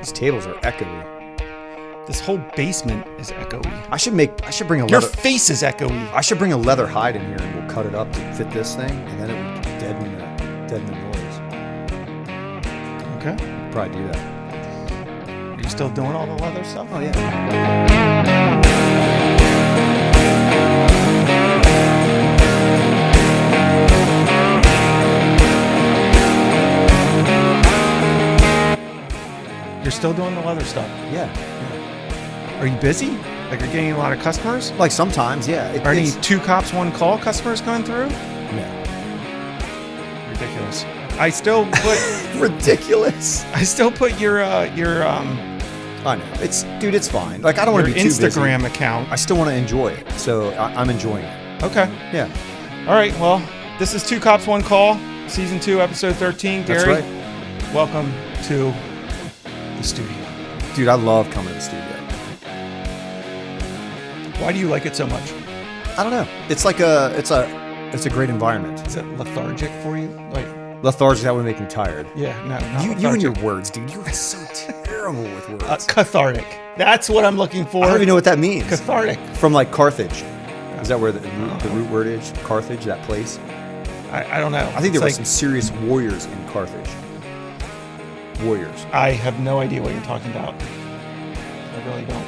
These tables are echoey. This whole basement is echoey. I should bring a Your leather. face is echoey. I should bring a leather hide in here and we'll cut it up to fit this thing, and then it would deaden the noise. Okay. Probably do that. Are you still doing all the leather stuff? Oh yeah. You're still doing the leather stuff. Yeah. Are you busy? Like you're getting a lot of customers? Like sometimes, yeah. Are any 2 cops, 1 call customers coming through? No. Ridiculous. I still put Ridiculous. I still put your I know. It's fine. Like I don't want to be too busy. Instagram account. I still want to enjoy it, so I'm enjoying it. Okay. Yeah. All right. Well, this is 2 Cops, 1 Call, season 2, episode 13. Gary, That's right. welcome to the studio. Dude, I love coming to the studio. Why do you like it so much? I don't know. It's like it's a great environment. Is it lethargic for you? Like Lethargic, that would make me tired. yeah, no, not You and lethargic. your words, dude. You're so terrible with words. Cathartic. That's what I'm looking for. I don't even know what that means. Cathartic. From like Carthage. Is that where the root word is? Carthage, that place? I don't know. I think there It's were some serious warriors in Carthage. Warriors. I have no idea what you're talking about. I really don't.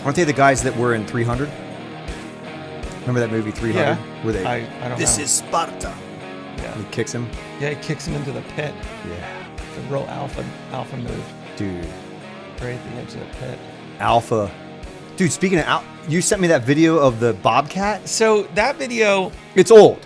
Aren't they the guys that were in 300? Remember that movie 300? Yeah. Where they, I don't this know. is Sparta. Yeah. And he kicks him. Yeah, he kicks him into the pit. Yeah. It's a real alpha move. Dude. Right at the edge of the pit. Alpha. Dude, speaking of you sent me that video of the bobcat. So that video, It's old.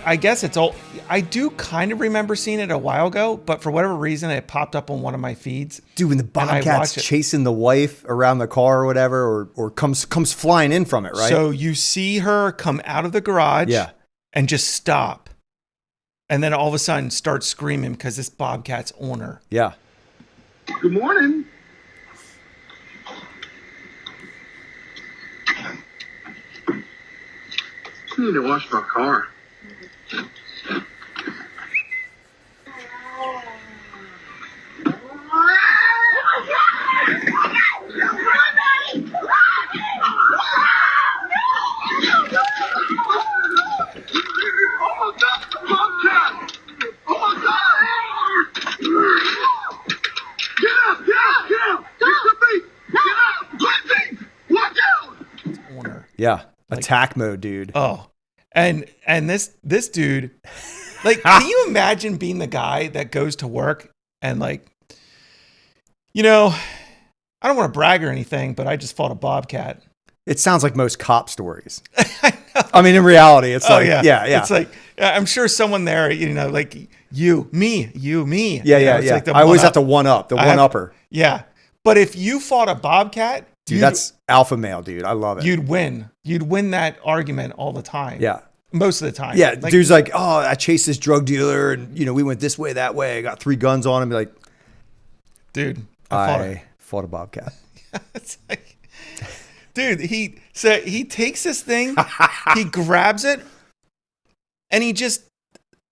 I guess it's old. I do kind of remember seeing it a while ago, but for whatever reason, it popped up on one of my feeds. Dude, when the bobcat's chasing the wife around the car or whatever, or comes flying in from it, right? So you see her come out of the garage Yeah. and just stop. And then all of a sudden start screaming because this bobcat's on her. Yeah. Good morning. I need to wash my car. Oh my God, the bobcat! Oh my God! Get up! Get up! Get up! Get the beat! Get up! Quick beat! Watch out! It's on her. Yeah. Attack mode, dude. Oh, and this dude, like, can you imagine being the guy that goes to work and like, you know, I don't want to brag or anything, but I just fought a bobcat. It sounds like most cop stories. I mean, in reality, it's like, yeah. It's like, I'm sure someone there, you know, like me. Yeah, You know, yeah, it's yeah. like the I always one-up. have to one-up, the one-upper. Yeah. But if you fought a bobcat, Dude, that's alpha male, dude. I love it. you'd win. You'd win that argument all the time. Yeah. Most of the time. Yeah, Like, dude's like, oh, I chased this drug dealer, and, you know, we went this way, that way. I got 3 guns on him. Be like, dude, I fought a bobcat. It's like, dude, he takes this thing, he grabs it, and he just,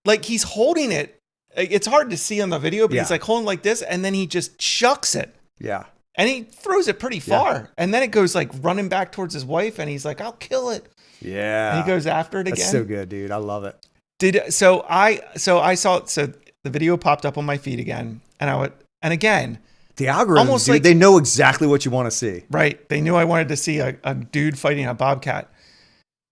like, he's holding it. It's hard to see on the video, but he's like holding like this, and then he just chucks it. Yeah. And he throws it pretty far. And then it goes like running back towards his wife, and he's like, I'll kill it. Yeah. And he goes after it again. That's so good, dude. I love it. I saw the video popped up on my feed again, and again, The algorithm, almost dude, like- they know exactly what you want to see. right. They knew I wanted to see a dude fighting a bobcat.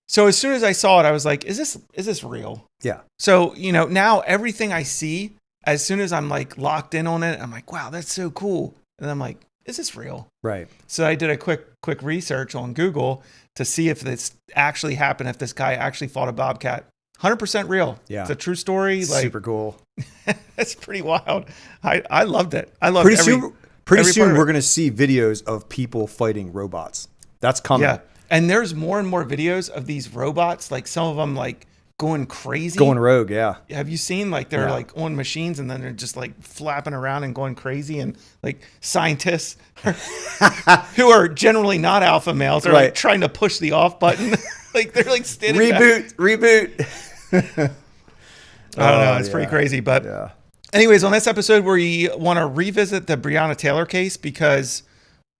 So as soon as I saw it, I was like, is this real? Yeah. So, you know, now everything I see, as soon as I'm like locked in on it, I'm like, wow, that's so cool. And I'm like, is this real? Right. So I did a quick research on Google to see if this actually happened, if this guy actually fought a bobcat. 100% real. Yeah. It's a true story. Like, Super cool. it's pretty wild. I loved it. I loved Pretty every soon part of we're it. going to see videos of people fighting robots. That's coming. Yeah. And there's more and more videos of these robots, like some of them like going crazy. Going rogue, yeah. Have you seen like they're like on machines and then they're just like flapping around and going crazy, and like scientists who are generally not alpha males are like trying to push the off button. Like they're like standing Reboot. I don't know. It's pretty crazy, but Anyways, on this episode, we want to revisit the Breonna Taylor case because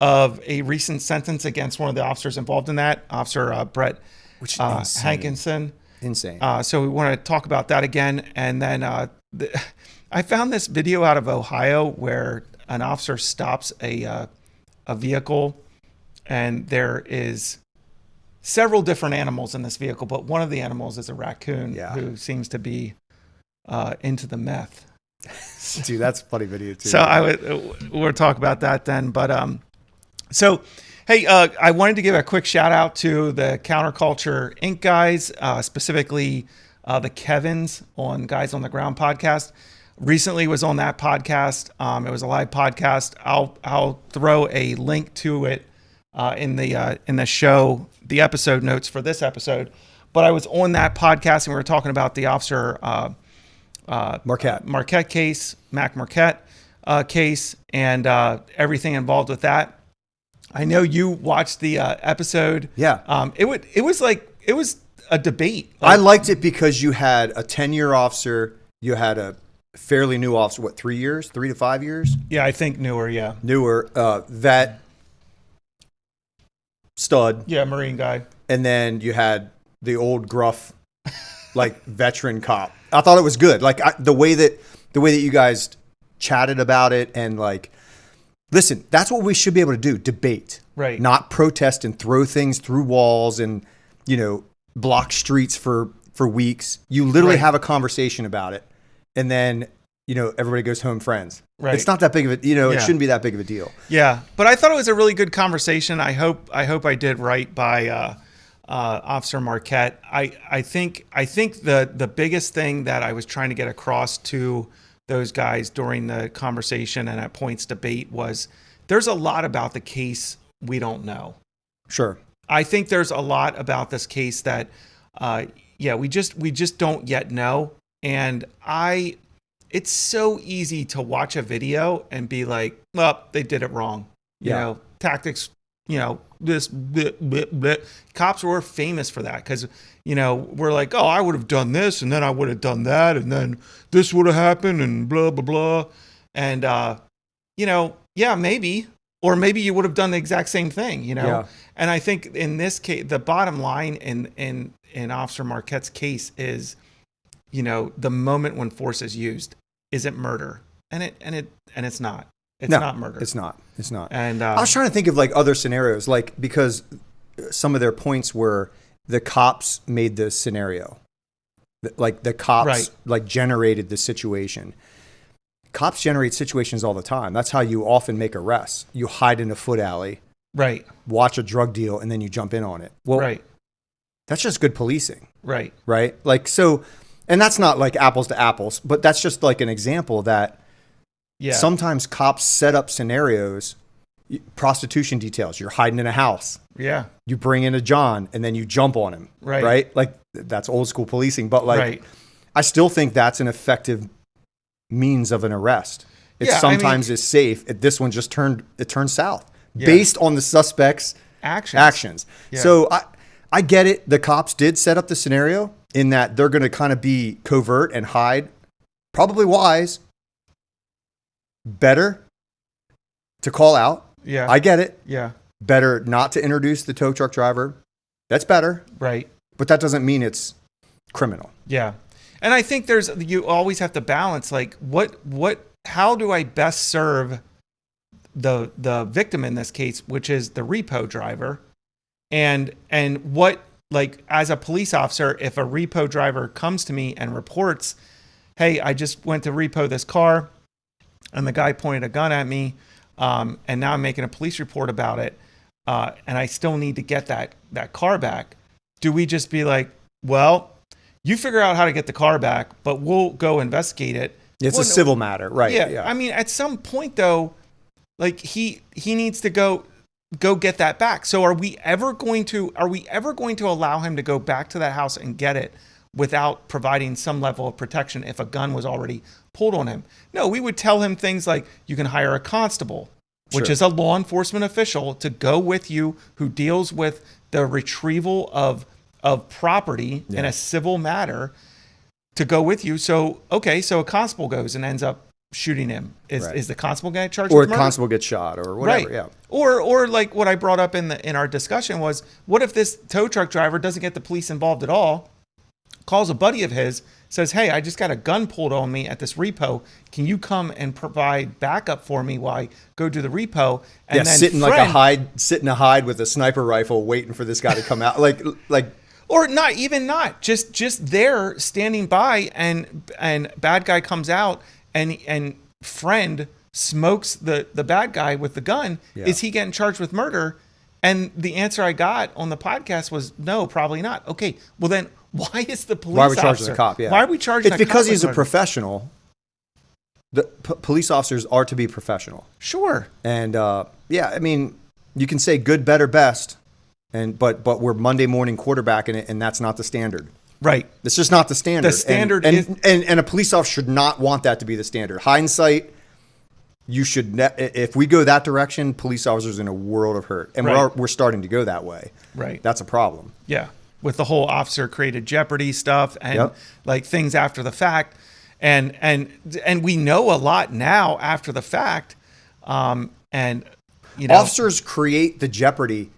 of a recent sentence against one of the officers involved in that, Officer Brett Hankison. Insane. So we want to talk about that again. And then I found this video out of Ohio where an officer stops a vehicle, and there is several different animals in this vehicle, but one of the animals is a raccoon who seems to be into the meth. Dude, that's a funny video too. So we'll talk about that then. But so hey, I wanted to give a quick shout out to the Counterculture Inc. guys, specifically the Kevins on Guys on the Ground podcast. Recently was on that podcast. It was a live podcast. I'll throw a link to it in the show, the episode notes for this episode. But I was on that podcast and we were talking about the officer Marquette case, Marquette case, and everything involved with that. I know you watched the episode. Yeah. It was a debate. I liked it because you had a 10-year officer, you had a fairly new officer, 3 years, 3 to 5 years? Yeah, I think newer. Yeah, newer. Vet, stud. Yeah, Marine guy. And then you had the old gruff, like veteran cop. I thought it was good. Like the way that you guys chatted about it, and like, listen, that's what we should be able to do: debate, right? Not protest and throw things through walls and block streets for weeks. You literally have a conversation about it, and then everybody goes home friends. Right? It's not that big of a it shouldn't be that big of a deal. Yeah, but I thought it was a really good conversation. I hope I did right by Officer Marquette. I think the biggest thing that I was trying to get across to those guys during the conversation and at points debate was there's a lot about the case we don't know. Sure. I think there's a lot about this case that we just don't yet know. And it's so easy to watch a video and be like, well, they did it wrong. Tactics, this bleh, bleh, bleh. Cops were famous for that because we're like, oh, I would have done this and then I would have done that and then this would have happened and blah blah blah, and maybe, or maybe you would have done the exact same thing, And I think in this case, the bottom line in Officer Marquette's case is, the moment when force is used isn't murder, and it's not. It's not murder. It's not. And I was trying to think of like other scenarios, like because some of their points were the cops made the scenario, like the cops like generated the situation. Cops generate situations all the time. That's how you often make arrests. You hide in a foot alley, right? Watch a drug deal, and then you jump in on it. Well, that's just good policing, right? Like so, and that's not like apples to apples, but that's just like an example that. Yeah. Sometimes cops set up scenarios, prostitution details. You're hiding in a house. Yeah. You bring in a John and then you jump on him. Right. Like that's old school policing. But like, I still think that's an effective means of an arrest. It sometimes is safe. This one just turned south based on the suspect's actions. Yeah. So I get it. The cops did set up the scenario in that they're going to kind of be covert and hide. Probably wise. Better to call out. Yeah. I get it. Yeah. Better not to introduce the tow truck driver. That's better. Right. But that doesn't mean it's criminal. Yeah. And I think you always have to balance like how do I best serve the victim in this case, which is the repo driver, and what, like, as a police officer, if a repo driver comes to me and reports, hey, I just went to repo this car and the guy pointed a gun at me, and now I'm making a police report about it, and I still need to get that car back. Do we just be like, well, you figure out how to get the car back, but we'll go investigate it? It's a civil matter, right? Yeah. I mean, at some point though, like he needs to go get that back. So are we ever going to allow him to go back to that house and get it without providing some level of protection if a gun was already pulled on him? No, we would tell him things like you can hire a constable, which is a law enforcement official, to go with you who deals with the retrieval of property in a civil matter. to go with you. So a constable goes and ends up shooting him. Is the constable guy charged with murder? Or a constable gets shot or whatever. Right. Yeah. Or like what I brought up in our discussion was, what if this tow truck driver doesn't get the police involved at all, calls a buddy of his, says, hey, I just got a gun pulled on me at this repo. Can you come and provide backup for me while I go to the repo? And then sit in a hide with a sniper rifle waiting for this guy to come out. Or not just there standing by, and bad guy comes out and friend smokes the bad guy with the gun. Yeah. Is he getting charged with murder? And the answer I got on the podcast was no, probably not. Okay, well then why is the police Why are we charging the cop? Yeah. Why are we charging? It's because he's a professional. The police officers are to be professional. Sure. And I mean, you can say good, better, best, but we're Monday morning quarterbacking it, and that's not the standard. Right. It's just not the standard. The standard and a police officer should not want that to be the standard. Hindsight, you should if we go that direction, police officers are in a world of hurt, and we're starting to go that way. Right. That's a problem. Yeah. With the whole officer created jeopardy stuff and like things after the fact, and we know a lot now after the fact, and you know, officers create the jeopardy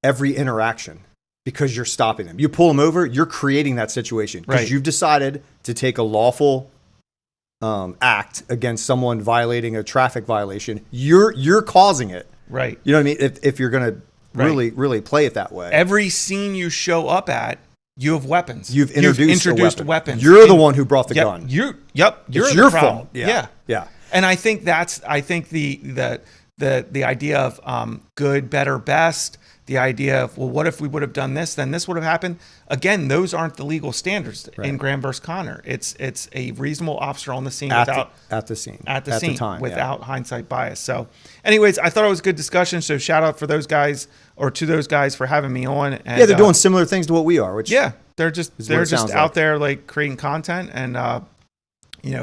every interaction. Because you're stopping them. You pull them over, you're creating that situation. Because you've decided to take a lawful act against someone violating a traffic violation. You're causing it. Right. You know what I mean? If you're going to really play it that way. Every scene you show up at, you have weapons. You've introduced weapons. You're the one who brought the gun. You're it's your fault. Yeah. And I think the idea of good, better, best. The idea of, well, what if we would have done this, then this would have happened. Again, those aren't the legal standards in Graham versus Connor. It's a reasonable officer on the scene at the time without hindsight bias. So, anyways, I thought it was a good discussion. So, shout out for those guys or to those guys for having me on. And, they're doing similar things to what we are. Which they're just out there like creating content and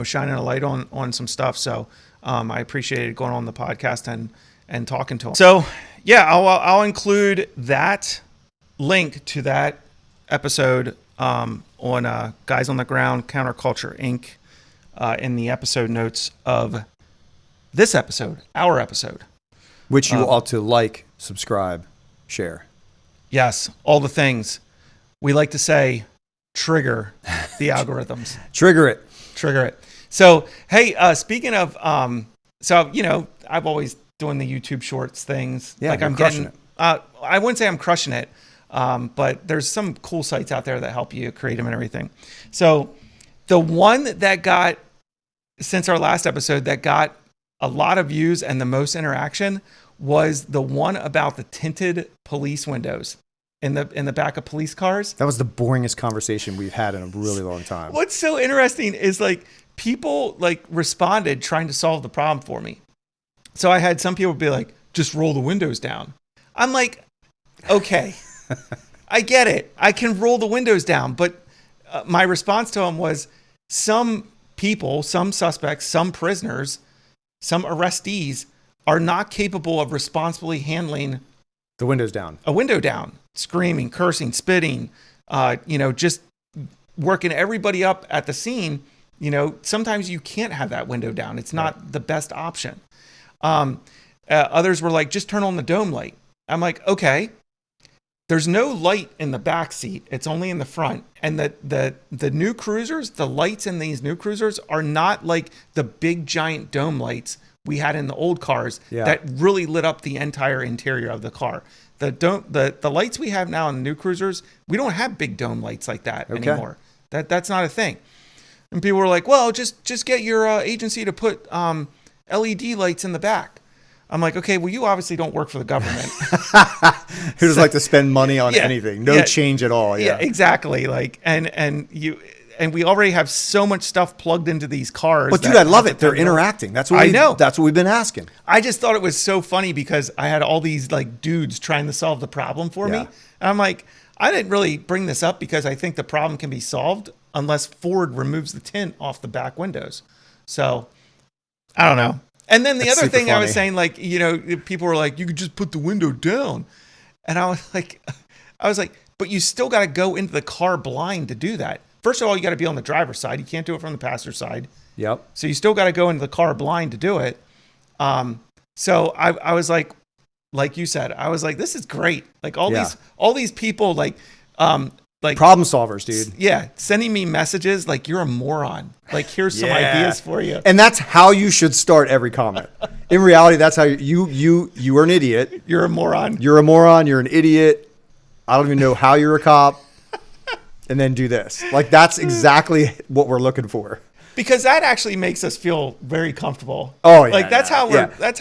shining a light on some stuff. So, I appreciated going on the podcast and talking to them. So. Yeah, I'll include that link to that episode on Guys on the Ground Counterculture Inc. In the episode notes of this episode, our episode. Which you ought to like, subscribe, share. Yes, all the things. We like to say, trigger the algorithms. Trigger it. So, hey, speaking of, I've always doing the YouTube Shorts things. Yeah, like I'm crushing it. I wouldn't say I'm crushing it, but there's some cool sites out there that help you create them and everything. So the one that got, since our last episode, that got a lot of views and the most interaction was the one about the tinted police windows in the back of police cars. That was the boringest conversation we've had in a really long time. What's so interesting is like people like responded trying to solve the problem for me. So I had some people be like, just roll the windows down. I'm like, okay, I get it. I can roll the windows down. But my response to him was some people, some suspects, some prisoners, some arrestees are not capable of responsibly handling the windows down. A window down, screaming, cursing, spitting, just working everybody up at the scene. Sometimes you can't have that window down. It's not the best option. Others were like, just turn on the dome light. I'm like, okay, there's no light in the back seat. It's only in the front. And the new cruisers, the lights in these new cruisers are not like the big giant dome lights we had in the old cars that really lit up the entire interior of the car. The lights we have now in the new cruisers, we don't have big dome lights like that anymore. That's not a thing. And people were like, well, just get your agency to put LED lights in the back. I'm like, okay, well, you obviously don't work for the government. Who does like to spend money on anything? No change at all. Yeah, exactly. Like, and we already have so much stuff plugged into these cars. But dude, I love it. They're interacting. That's what I know. That's what we've been asking. I just thought it was so funny because I had all these like dudes trying to solve the problem for me. And I'm like, I didn't really bring this up because I think the problem can be solved unless Ford removes the tint off the back windows. So I don't know. And then the other thing I was saying, like, people were like, you could just put the window down. And I was like, but you still got to go into the car blind to do that. first of all, you got to be on the driver's side. You can't do it from the passenger side. Yep. So you still got to go into the car blind to do it. So I was like you said, I was like, this is great. Like all these people, like problem solvers, dude. Yeah. Sending me messages like, you're a moron. Like, here's some ideas for you. And that's how you should start every comment. In reality, that's how you are an idiot. You're a moron. You're a moron. You're an idiot. I don't even know how you're a cop. And then do this. Like, that's exactly what we're looking for. Because that actually makes us feel very comfortable. Oh yeah. Like that's how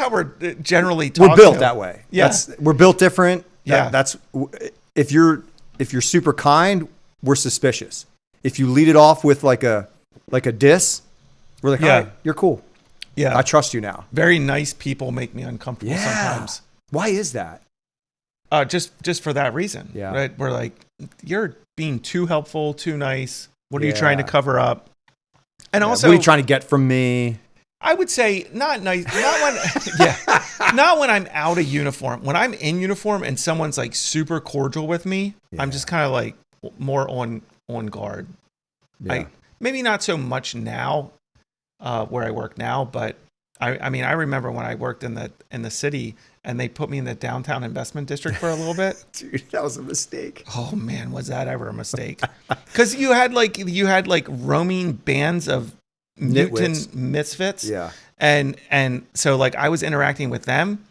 we're generally talking. We're built that way. Yeah. We're built different. Yeah. That's if you're super kind, we're suspicious. If you lead it off with like a diss, we're like, all right, you're cool. Yeah. I trust you now. Very nice people make me uncomfortable sometimes. Why is that? Just for that reason. Yeah. Right. We're like, you're being too helpful, too nice. What are you trying to cover up? And also, what are you trying to get from me? I would say not nice. Not when I'm out of uniform. When I'm in uniform and someone's like super cordial with me, I'm just kind of like more on guard. Yeah. Maybe not so much now, where I work now, but I mean I remember when I worked in the city and they put me in the downtown investment district for a little bit. Dude, that was a mistake. Oh man, was that ever a mistake? Because you had like roaming bands of mutant misfits. Yeah. And so like I was interacting with them,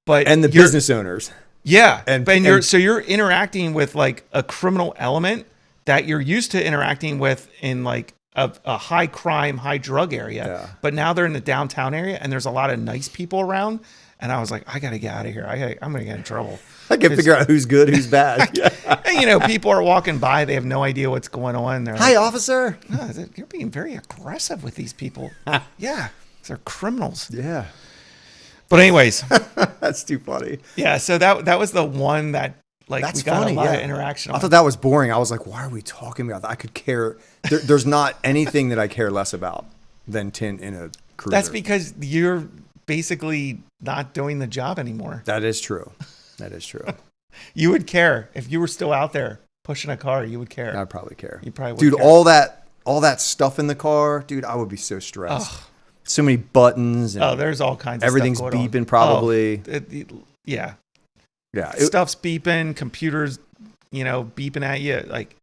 but the business owners. Yeah. And you're interacting with like a criminal element that you're used to interacting with in like a high crime, high drug area. Yeah. But now they're in the downtown area and there's a lot of nice people around. And I was like, I got to get out of here. I'm going to get in trouble. I can figure out who's good, who's bad. And, people are walking by. They have no idea what's going on. They're Hi, like, officer. Oh, you're being very aggressive with these people. Yeah, they're criminals. Yeah. But anyways. That's too funny. Yeah, so that was the one that we got funny, a lot of interaction on. I thought that was boring. I was like, why are we talking about that? I could care. There's not anything that I care less about than tint in a cruiser. That's because you're basically not doing the job anymore. That is true. That is true. You would care if you were still out there pushing a car. You would care. I'd probably care. You probably would. Dude, care. all that stuff in the car, dude, I would be so stressed. So many buttons. And there's all kinds of everything's stuff going beeping on. probably. Yeah. Stuff's beeping, computers, beeping at you. Like,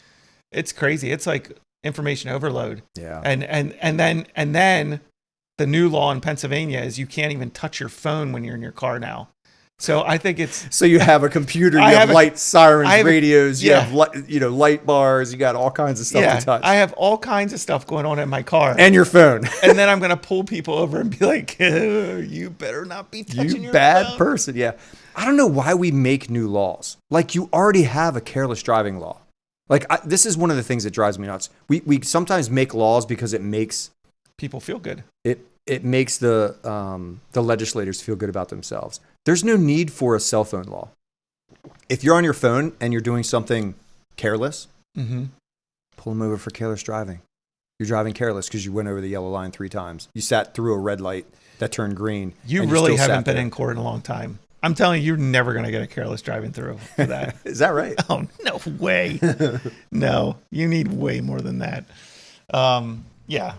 it's crazy. It's like information overload. Yeah. And then the new law in Pennsylvania is you can't even touch your phone when you're in your car now. So I think it's... So you have a computer, you have light sirens, radios, you have light bars, you got all kinds of stuff to touch. I have all kinds of stuff going on in my car. And your phone. And then I'm going to pull people over and be like, you better not be touching your phone. You bad person, yeah. I don't know why we make new laws. Like, you already have a careless driving law. Like, this is one of the things that drives me nuts. We sometimes make laws because it makes... people feel good. It makes the legislators feel good about themselves. There's no need for a cell phone law. If you're on your phone and you're doing something careless, pull them over for careless driving. You're driving careless because you went over the yellow line 3 times. You sat through a red light that turned green. You really haven't been in court in a long time. I'm telling you, you're never going to get a careless driving through for that. Is that right? Oh, no way. No, you need way more than that. Yeah.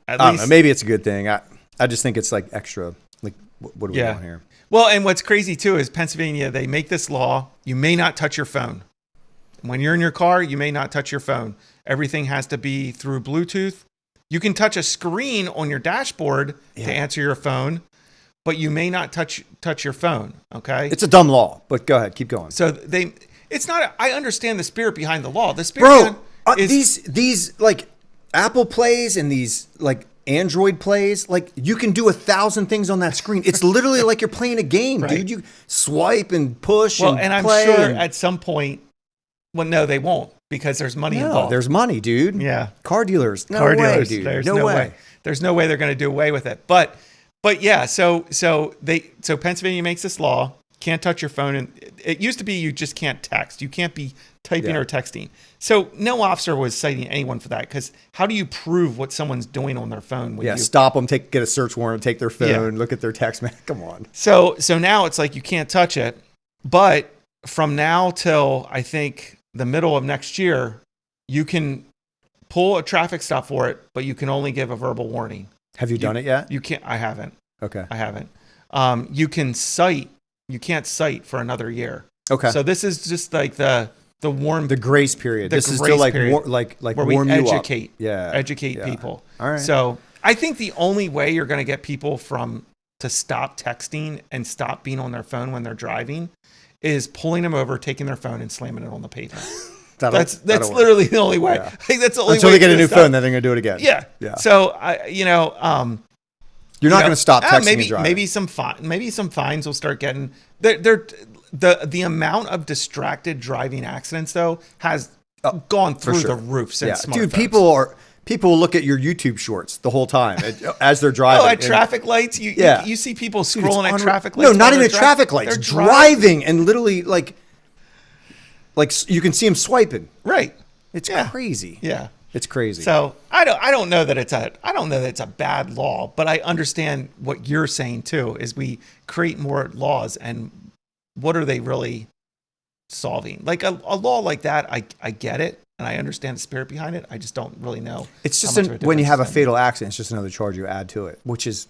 I don't know. Maybe it's a good thing. I just think it's like extra. Like, what do we want here? Well, and what's crazy too is Pennsylvania, they make this law. You may not touch your phone. When you're in your car, you may not touch your phone. Everything has to be through Bluetooth. You can touch a screen on your dashboard to answer your phone, but you may not touch your phone. Okay. It's a dumb law, but go ahead. Keep going. So it's not, I understand the spirit behind the law. The spirit is these like Apple Plays and these like Android Plays, like you can do 1,000 things on that screen. It's literally like you're playing a game, dude. You swipe and push and I'm play sure at some point, well, no, they won't because there's money involved. There's money, dude. Yeah. Car dealers. No way, dude. There's no way. There's no way they're going to do away with it. But yeah, so Pennsylvania makes this law, can't touch your phone. And it used to be you just can't text. You can't be typing or texting. So no officer was citing anyone for that because how do you prove what someone's doing on their phone? Stop them, get a search warrant, take their phone, look at their text, man. Come on. So now it's like you can't touch it. But from now till I think the middle of next year, you can pull a traffic stop for it, but you can only give a verbal warning. Have you done it yet? You can't. I haven't. Okay. I haven't. You can cite. You can't cite for another year. Okay. So this is just like the grace period. This is to like where warm we you up. Educate people. All right. So I think the only way you're going to get people to stop texting and stop being on their phone when they're driving is pulling them over, taking their phone, and slamming it on the pavement. That's literally the only way. Yeah. I think that's the only Until way. they get a new phone, then they're gonna do it again. Yeah. Yeah. So you're not gonna stop texting and driving. Maybe some fines will start getting. The amount of distracted driving accidents though has gone through the roof since smartphones. Dude, people will look at your YouTube shorts the whole time as they're driving. At traffic lights, you see people scrolling at traffic lights. No, not even traffic lights. They're driving and literally like you can see them swiping. Right. It's crazy. Yeah. It's crazy. So I don't know that it's a bad law, but I understand what you're saying too. Is we create more laws, and what are they really solving? Like a law like that, I get it, and I understand the spirit behind it. I just don't really know. It's just when you have a fatal accident, it's just another charge you add to it, which is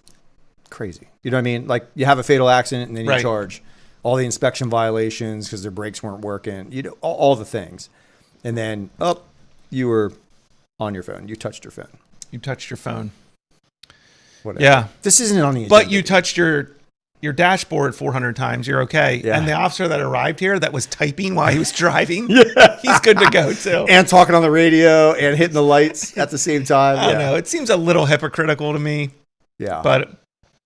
crazy. You know what I mean? Like you have a fatal accident, and then you charge all the inspection violations because their brakes weren't working. You know, all the things, and then you were on your phone. You touched your phone. Whatever. Yeah. This isn't on the agenda. But you touched your dashboard 400 times. You're okay. Yeah. And the officer that arrived here that was typing while he was driving, he's good to go too. And talking on the radio and hitting the lights at the same time. I don't know. It seems a little hypocritical to me. Yeah. But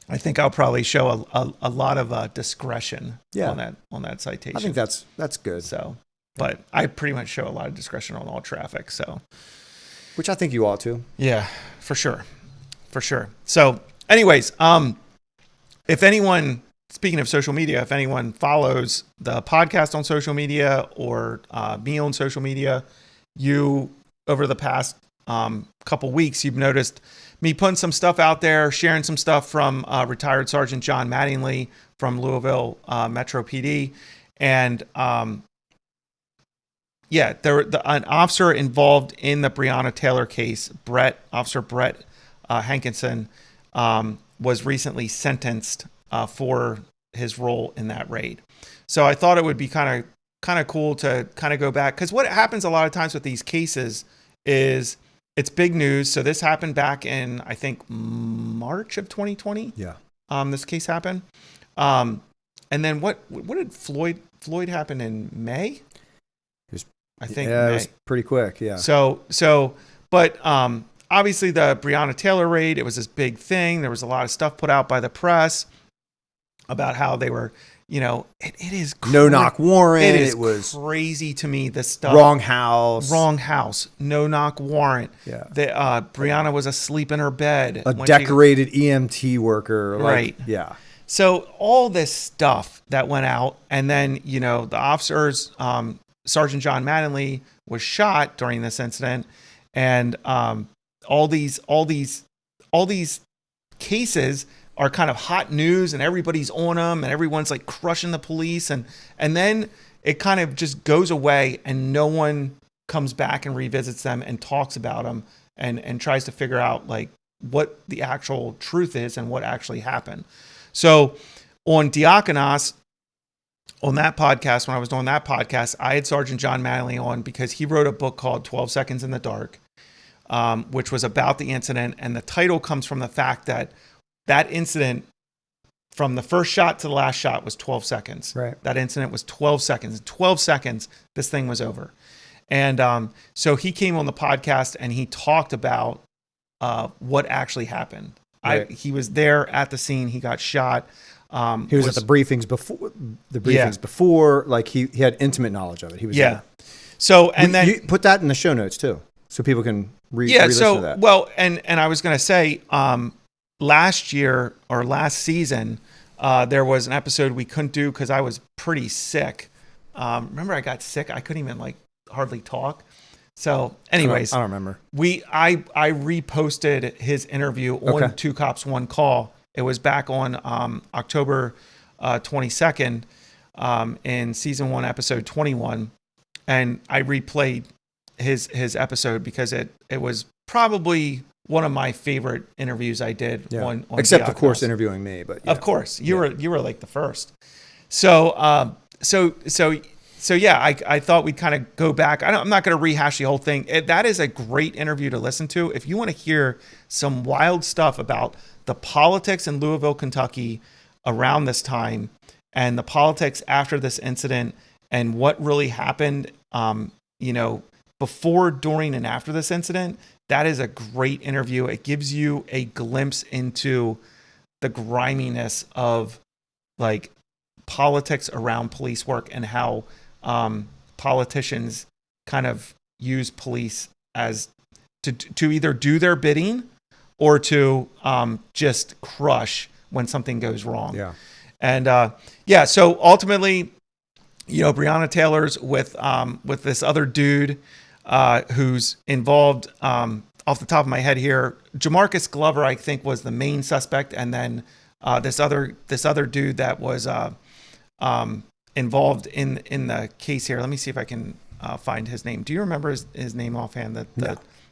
I think I'll probably show a lot of discretion on that citation. I think that's good. So, but I pretty much show a lot of discretion on all traffic. So, which I think you ought to. Yeah, for sure. So, anyways, if anyone, speaking of social media, if anyone follows the podcast on social media or me on social media, you over the past couple weeks, you've noticed me putting some stuff out there, sharing some stuff from retired Sergeant John Mattingly from Louisville Metro PD. And an officer involved in the Breonna Taylor case, Officer Brett Hankison, was recently sentenced for his role in that raid. So I thought it would be kind of cool to kind of go back, because what happens a lot of times with these cases is it's big news. So this happened back in, I think, March of 2020. Yeah. This case happened. And then what did Floyd happen in May? I think it was pretty quick. Yeah. But obviously the Breonna Taylor raid, it was this big thing. There was a lot of stuff put out by the press about how they were, it is no knock warrant. It was crazy to me. This stuff. Wrong house. No knock warrant. Yeah. Breonna was asleep in her bed. A decorated EMT worker. Right. Yeah. So all this stuff that went out, and then, the officers, Sergeant John Mattingly was shot during this incident, and all these cases are kind of hot news, and everybody's on them, and everyone's like crushing the police, and then it kind of just goes away, and no one comes back and revisits them and talks about them and tries to figure out like what the actual truth is and what actually happened. So on Diakonos, on that podcast, when I was doing that podcast, I had Sergeant John Mattingly on because he wrote a book called 12 Seconds in the Dark, which was about the incident. And the title comes from the fact that incident, from the first shot to the last shot, was 12 seconds. Right. That incident was 12 seconds. In 12 seconds, this thing was over. And so he came on the podcast and he talked about what actually happened. Right. He was there at the scene. He got shot. He was at the briefings before. Like he had intimate knowledge of it. He was there. So then you put that in the show notes too, so people can re-listen to that. Well, and I was going to say, last year or last season, there was an episode we couldn't do because I was pretty sick. Remember, I got sick. I couldn't even hardly talk. So, anyways, I don't remember. I reposted his interview on Two Cops, One Call. It was back on October 22nd in season 1, episode 21. And I replayed his episode because it was probably one of my favorite interviews I did on except of course interviewing me, but of course you were like the first. So yeah, I thought we'd kind of go back. I'm not going to rehash the whole thing. That is a great interview to listen to if you want to hear some wild stuff about the politics in Louisville, Kentucky around this time and the politics after this incident and what really happened, before, during, and after this incident. That is a great interview. It gives you a glimpse into the griminess of like politics around police work and how politicians kind of use police as to either do their bidding or to just crush when something goes wrong. Yeah. And so ultimately, Breonna Taylor's with this other dude who's involved. Off the top of my head here, Jamarcus Glover, I think, was the main suspect, and then this other dude that was involved in the case here. Let me see if I can find his name. Do you remember his name offhand?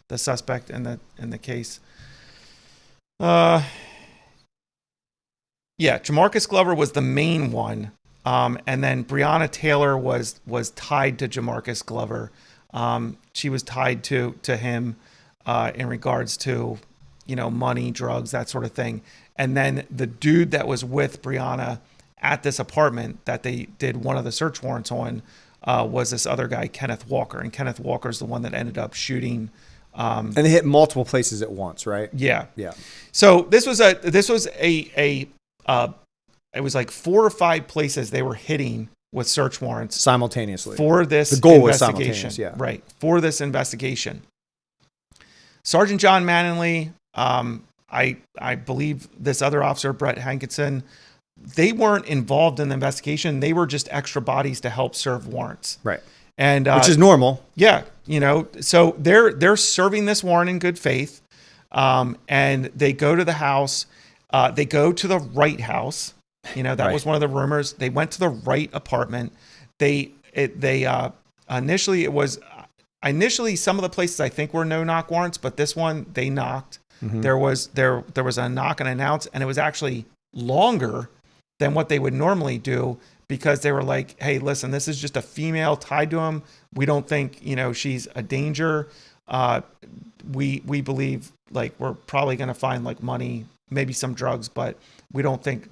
The suspect in the case. Jamarcus Glover was the main one, and then Breonna Taylor was tied to Jamarcus Glover. She was tied to him in regards to money, drugs, that sort of thing. And then the dude that was with Breonna at this apartment that they did one of the search warrants on was this other guy, Kenneth Walker. And Kenneth Walker's the one that ended up shooting. And they hit multiple places at once, right? Yeah. Yeah. So this was it was like 4 or 5 places they were hitting with search warrants simultaneously for this the goal investigation. Was simultaneous, yeah. Right. For this investigation. Sergeant John Manley, I believe this other officer, Brett Hankison, they weren't involved in the investigation. They were just extra bodies to help serve warrants. Right. And which is normal. Yeah. So they're serving this warrant in good faith. And they go to the house. They go to the right house. That was one of the rumors. They went to the right apartment. Initially some of the places I think were no knock warrants, but this one they knocked. Mm-hmm. There was a knock and announce, and it was actually longer than what they would normally do because they were like, "Hey, listen, this is just a female tied to him. We don't think she's a danger. We believe like we're probably going to find like money, maybe some drugs, but we don't think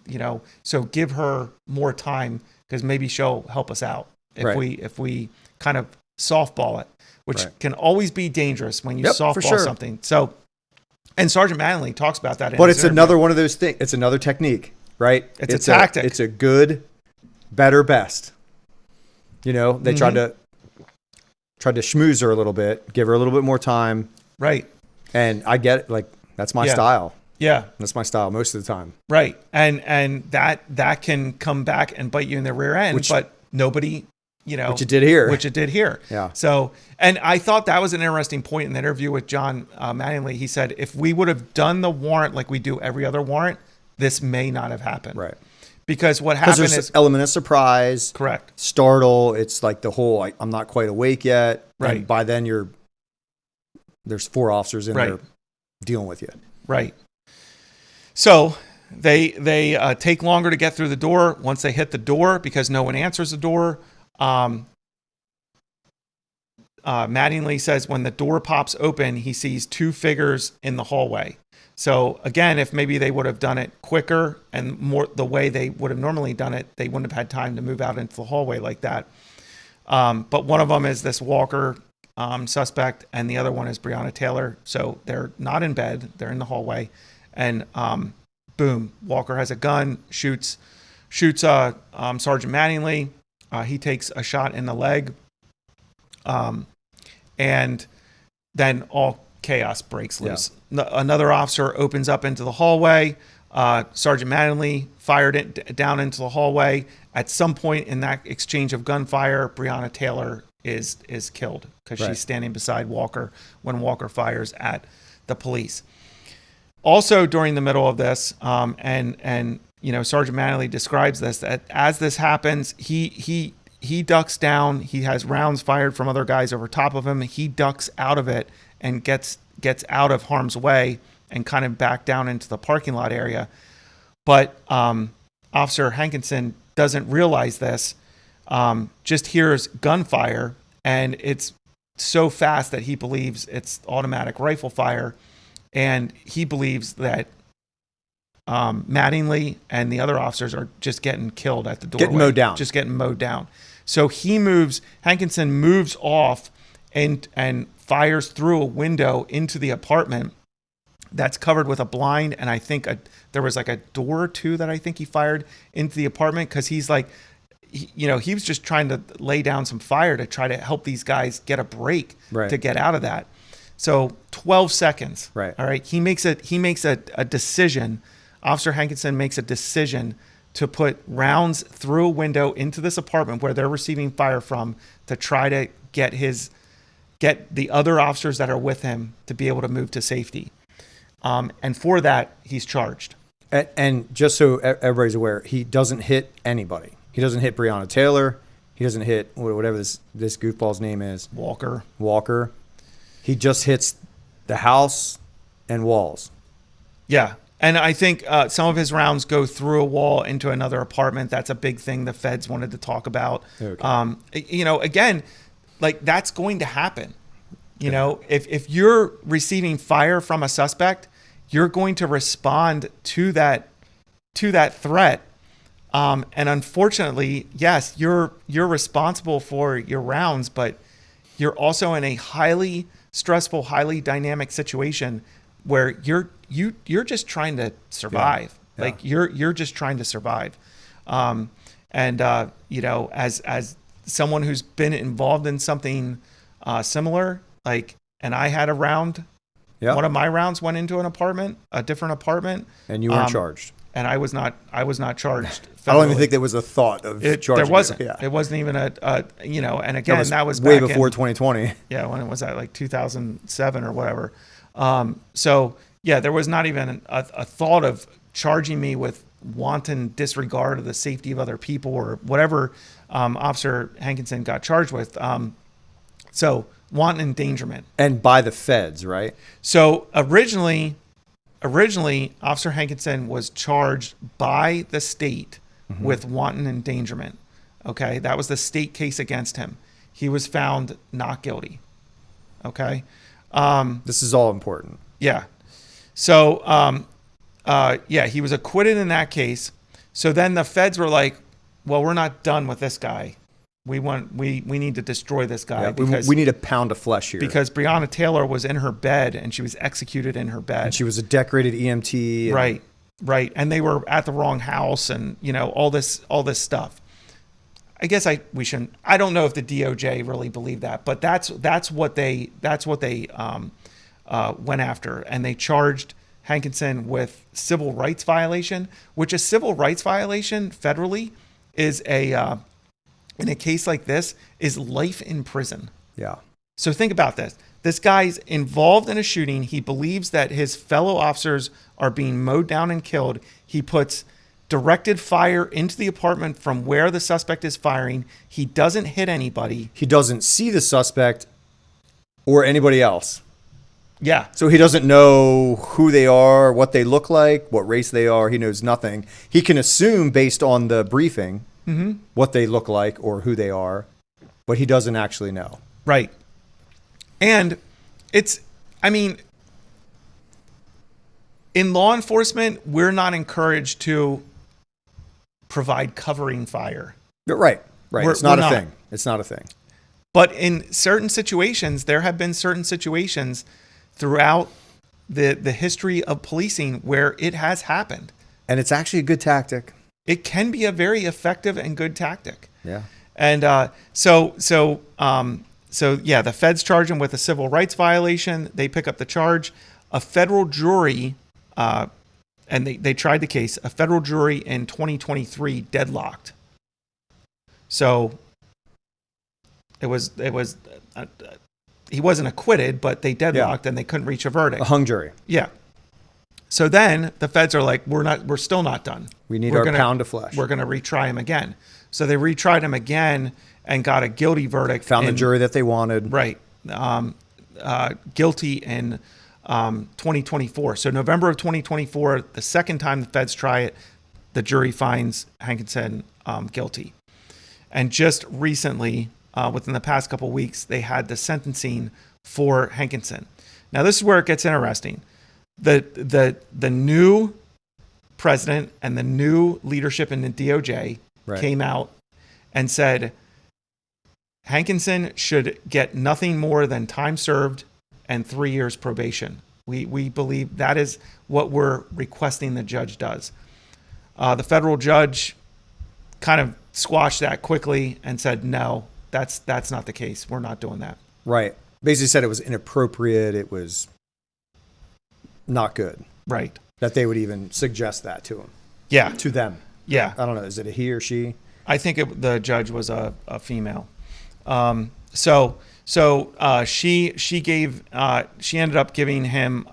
so give her more time because maybe she'll help us out if we kind of softball it, which can always be dangerous when you softball something." So, and Sergeant Manley talks about that. But it's another one of those things. It's another technique, right? It's a tactic. It's a good, better, best. They mm-hmm. tried to schmooze her a little bit, give her a little bit more time. Right. And I get it. Like, that's my style. Yeah. That's my style most of the time. Right. And that can come back and bite you in the rear end, but nobody, which it did here. Yeah. So, and I thought that was an interesting point in the interview with John Manley. He said, if we would have done the warrant like we do every other warrant, this may not have happened. Right. Because what happened is element of surprise. Correct. Startle. It's like the whole, I'm not quite awake yet. Right. And by then there's 4 officers in there dealing with you. Right. So they take longer to get through the door. Once they hit the door, because no one answers the door, Mattingly says when the door pops open, he sees 2 figures in the hallway. So again, if maybe they would have done it quicker and more the way they would have normally done it, they wouldn't have had time to move out into the hallway like that. But one of them is this Walker suspect, and the other one is Breonna Taylor. So they're not in bed; they're in the hallway, and boom, Walker has a gun, shoots Sergeant Mattingly. He takes a shot in the leg, and then all chaos breaks loose. Yeah. Another officer opens up into the hallway. Sergeant Mattingly fired it down into the hallway. At some point in that exchange of gunfire, Breonna Taylor is killed because she's standing beside Walker when Walker fires at the police. Also, during the middle of this, and Sergeant Mattingly describes this, that as this happens, he he ducks down. He has rounds fired from other guys over top of him. He ducks out of it and gets out of harm's way and kind of back down into the parking lot area. But Officer Hankison doesn't realize this, just hears gunfire, and it's so fast that he believes it's automatic rifle fire, and he believes that Mattingly and the other officers are just getting killed at the doorway. Getting mowed down. Just getting mowed down. So Hankison moves off and fires through a window into the apartment that's covered with a blind, and I think there was like a door or two that I think he fired into the apartment, because he's like, he was just trying to lay down some fire to try to help these guys get a break to get out of that. So 12 seconds. Right. All right. He makes a decision. Officer Hankison makes a decision to put rounds through a window into this apartment where they're receiving fire from, to try to get the other officers that are with him to be able to move to safety. And for that, he's charged. And just so everybody's aware, he doesn't hit anybody. He doesn't hit Breonna Taylor. He doesn't hit whatever this goofball's name is. Walker. He just hits the house and walls. Yeah. And I think some of his rounds go through a wall into another apartment. That's a big thing the feds wanted to talk about. Okay. Again, like, that's going to happen. If you're receiving fire from a suspect, you're going to respond to that threat. And unfortunately, yes, you're responsible for your rounds, but you're also in a highly stressful, highly dynamic situation where you're just trying to survive. Yeah. Like, you're just trying to survive. As someone who's been involved in something similar, like, and I had a round. Yeah. One of my rounds went into a different apartment. And you weren't charged. And I was not charged. I don't even think there was a thought of charging. There wasn't. Yeah. It wasn't even and again, that was way before 2020. Yeah. When it was at like 2007 or whatever. There was not even a thought of charging me with wanton disregard of the safety of other people or whatever Officer Hankison got charged with. Wanton endangerment. And by the feds, right? So originally, Officer Hankison was charged by the state with wanton endangerment. Okay, that was the state case against him. He was found not guilty. Okay. This is all important. Yeah. So, he was acquitted in that case. So then the feds were like, well, we're not done with this guy. We need to destroy this guy. Yeah, because we need a pound of flesh here. Because Breonna Taylor was in her bed and she was executed in her bed. And she was a decorated EMT. Right. And they were at the wrong house and, all this stuff. I guess we shouldn't. I don't know if the DOJ really believed that, but that's what they went after, and they charged Hankison with civil rights violation, which a civil rights violation federally is in a case like this is life in prison. Yeah. So think about this. This guy's involved in a shooting. He believes that his fellow officers are being mowed down and killed. He puts directed fire into the apartment from where the suspect is firing. He doesn't hit anybody. He doesn't see the suspect or anybody else. Yeah. So he doesn't know who they are, what they look like, what race they are. He knows nothing. He can assume based on the briefing what they look like or who they are, but he doesn't actually know. Right. And in law enforcement, we're not encouraged to provide covering fire. Right. It's not a thing. It's not a thing. But in certain situations, there have been certain situations throughout the history of policing where it has happened. And it's actually a good tactic. It can be a very effective and good tactic. Yeah. And the feds charge him with a civil rights violation. They pick up the charge. A federal jury, and they tried the case. A federal jury in 2023 deadlocked. So it was he wasn't acquitted, but they deadlocked and they couldn't reach a verdict. A hung jury. Yeah. So then the feds are like, we're still not done. We need our pound of flesh. We're going to retry him again. So they retried him again and got a guilty verdict. Found the jury that they wanted. Right. Guilty in 2024. So November of 2024, the second time the feds try it, the jury finds Hankison guilty. And just recently, within the past couple of weeks, they had the sentencing for Hankison. Now, this is where it gets interesting. The new president and the new leadership in the DOJ came out and said Hankison should get nothing more than time served and 3 years probation. We believe that is what we're requesting the judge does. The federal judge kind of squashed that quickly and said, no, that's not the case. We're not doing that. Right. Basically said it was inappropriate. It was not good. Right. That they would even suggest that to him. Yeah. To them. Yeah. I don't know. Is it a he or she? I think the judge was a female. So she ended up giving him,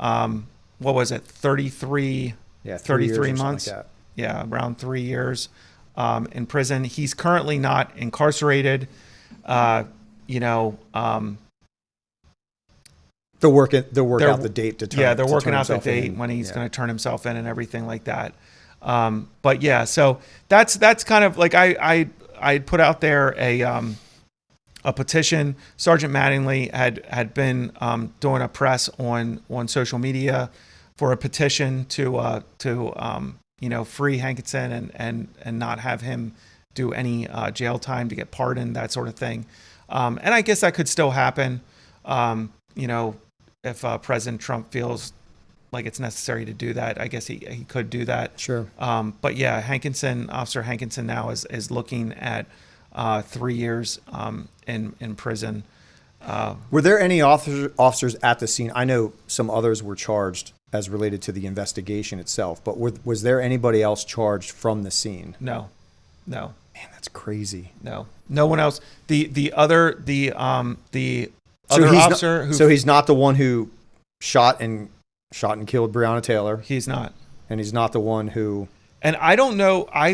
what was it? 33 months. Like that. Yeah. Around 3 years, in prison. He's currently not incarcerated. They'll work out the date to turn. Yeah, they're working out the himself date in. when he's going to turn himself in and everything like that. But yeah, so that's kind of like I put out there a petition. Sergeant Mattingly had been doing a press on social media for a petition to free Hankison and not have him do any jail time to get pardoned, that sort of thing. And I guess that could still happen. If President Trump feels like it's necessary to do that, I guess he could do that. Sure. But yeah, Officer Hankison now is looking at 3 years in prison. Were there any officers at the scene? I know some others were charged as related to the investigation itself, but was there anybody else charged from the scene? No. Man, that's crazy. No one else. The other officer so he's not the one who shot and killed Breonna Taylor. He's not. And he's not the one who. And I don't know. I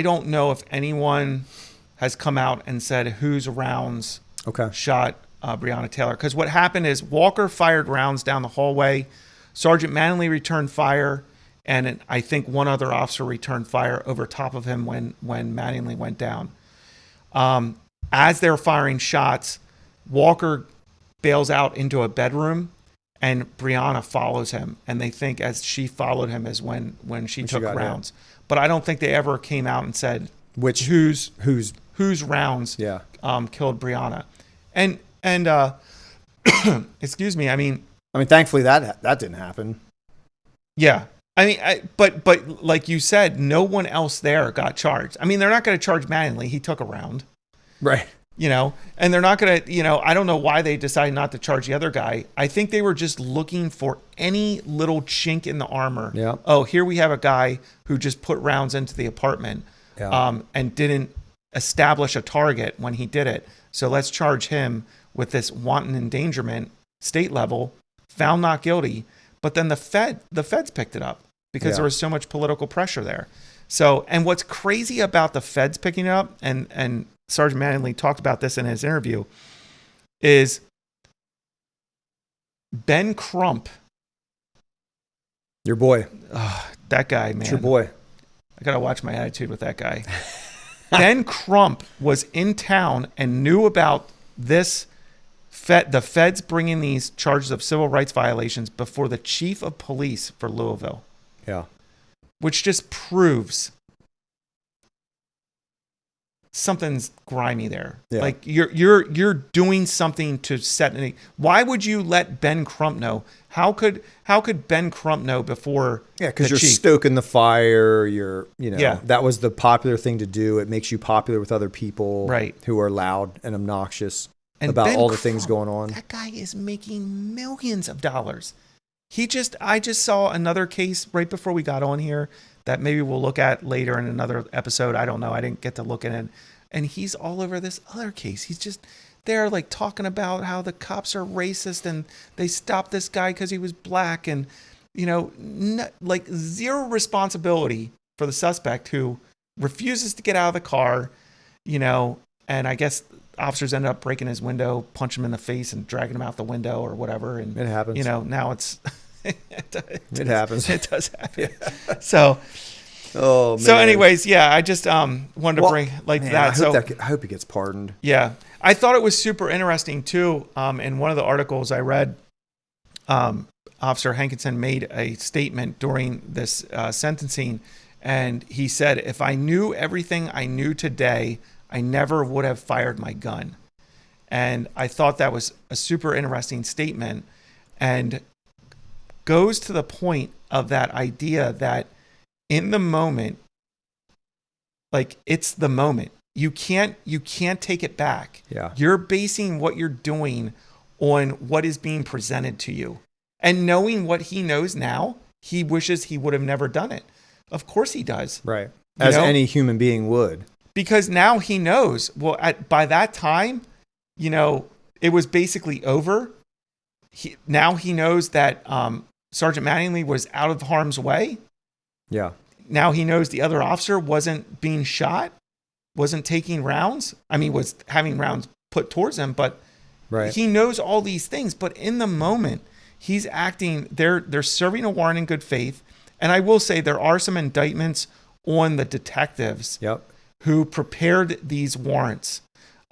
don't know if anyone has come out and said whose rounds shot Breonna Taylor. Because what happened is Walker fired rounds down the hallway. Sergeant Mattingly returned fire, and I think one other officer returned fire over top of him when Mattingly went down. As they're firing shots, Walker bails out into a bedroom, and Breonna follows him. And they think as she followed him is when she took rounds. But I don't think they ever came out and said whose rounds killed Breonna. And excuse me. I mean, thankfully that didn't happen. Yeah. But like you said, no one else there got charged. I mean, they're not going to charge Mattingly. He took a round. Right. And they're not going to, I don't know why they decided not to charge the other guy. I think they were just looking for any little chink in the armor. Yeah. Oh, here we have a guy who just put rounds into the apartment and didn't establish a target when he did it. So let's charge him with this wanton endangerment, state level, found not guilty. But then the feds picked it up because there was so much political pressure there. So, and what's crazy about the feds picking it up, and Sergeant Mattingly talked about this in his interview, is Ben Crump. Your boy. That guy, man. It's your boy. I got to watch my attitude with that guy. Ben Crump was in town and knew about this, the feds bringing these charges of civil rights violations before the chief of police for Louisville. Yeah. Which just proves something's grimy there. Yeah. Like you're doing something to set any. Why would you let Ben Crump know? How could Ben Crump know before? Yeah, because you're stoking the fire. That was the popular thing to do. It makes you popular with other people, right, who are loud and obnoxious and about Ben all the Crump, things going on. That guy is making millions of dollars. I just saw another case right before we got on here that maybe we'll look at later in another episode. I don't know. I didn't get to look at it. And he's all over this other case. He's just there like talking about how the cops are racist and they stopped this guy because he was black, and like zero responsibility for the suspect who refuses to get out of the car, and I guess officers ended up breaking his window, punching him in the face, and dragging him out the window or whatever. And it happens. Now it's it happens. It does happen. Yeah. So. Oh man. So, anyways, yeah, I just wanted to bring that. I hope he gets pardoned. Yeah, I thought it was super interesting too. In one of the articles I read, Officer Hankison made a statement during this sentencing, and he said, "If I knew everything I knew today, I never would have fired my gun." And I thought that was a super interesting statement, and goes to the point of that idea that in the moment, like it's the moment. You can't take it back. Yeah. You're basing what you're doing on what is being presented to you. And knowing what he knows now, he wishes he would have never done it. Of course he does. Right. As any human being would. Because now he knows, well, by that time, it was basically over. Now he knows that Sergeant Mattingly was out of harm's way. Yeah. Now he knows the other officer wasn't being shot, wasn't taking rounds. I mean, was having rounds put towards him, but he knows all these things. But in the moment, he's acting, they're serving a warrant in good faith. And I will say there are some indictments on the detectives who prepared these warrants.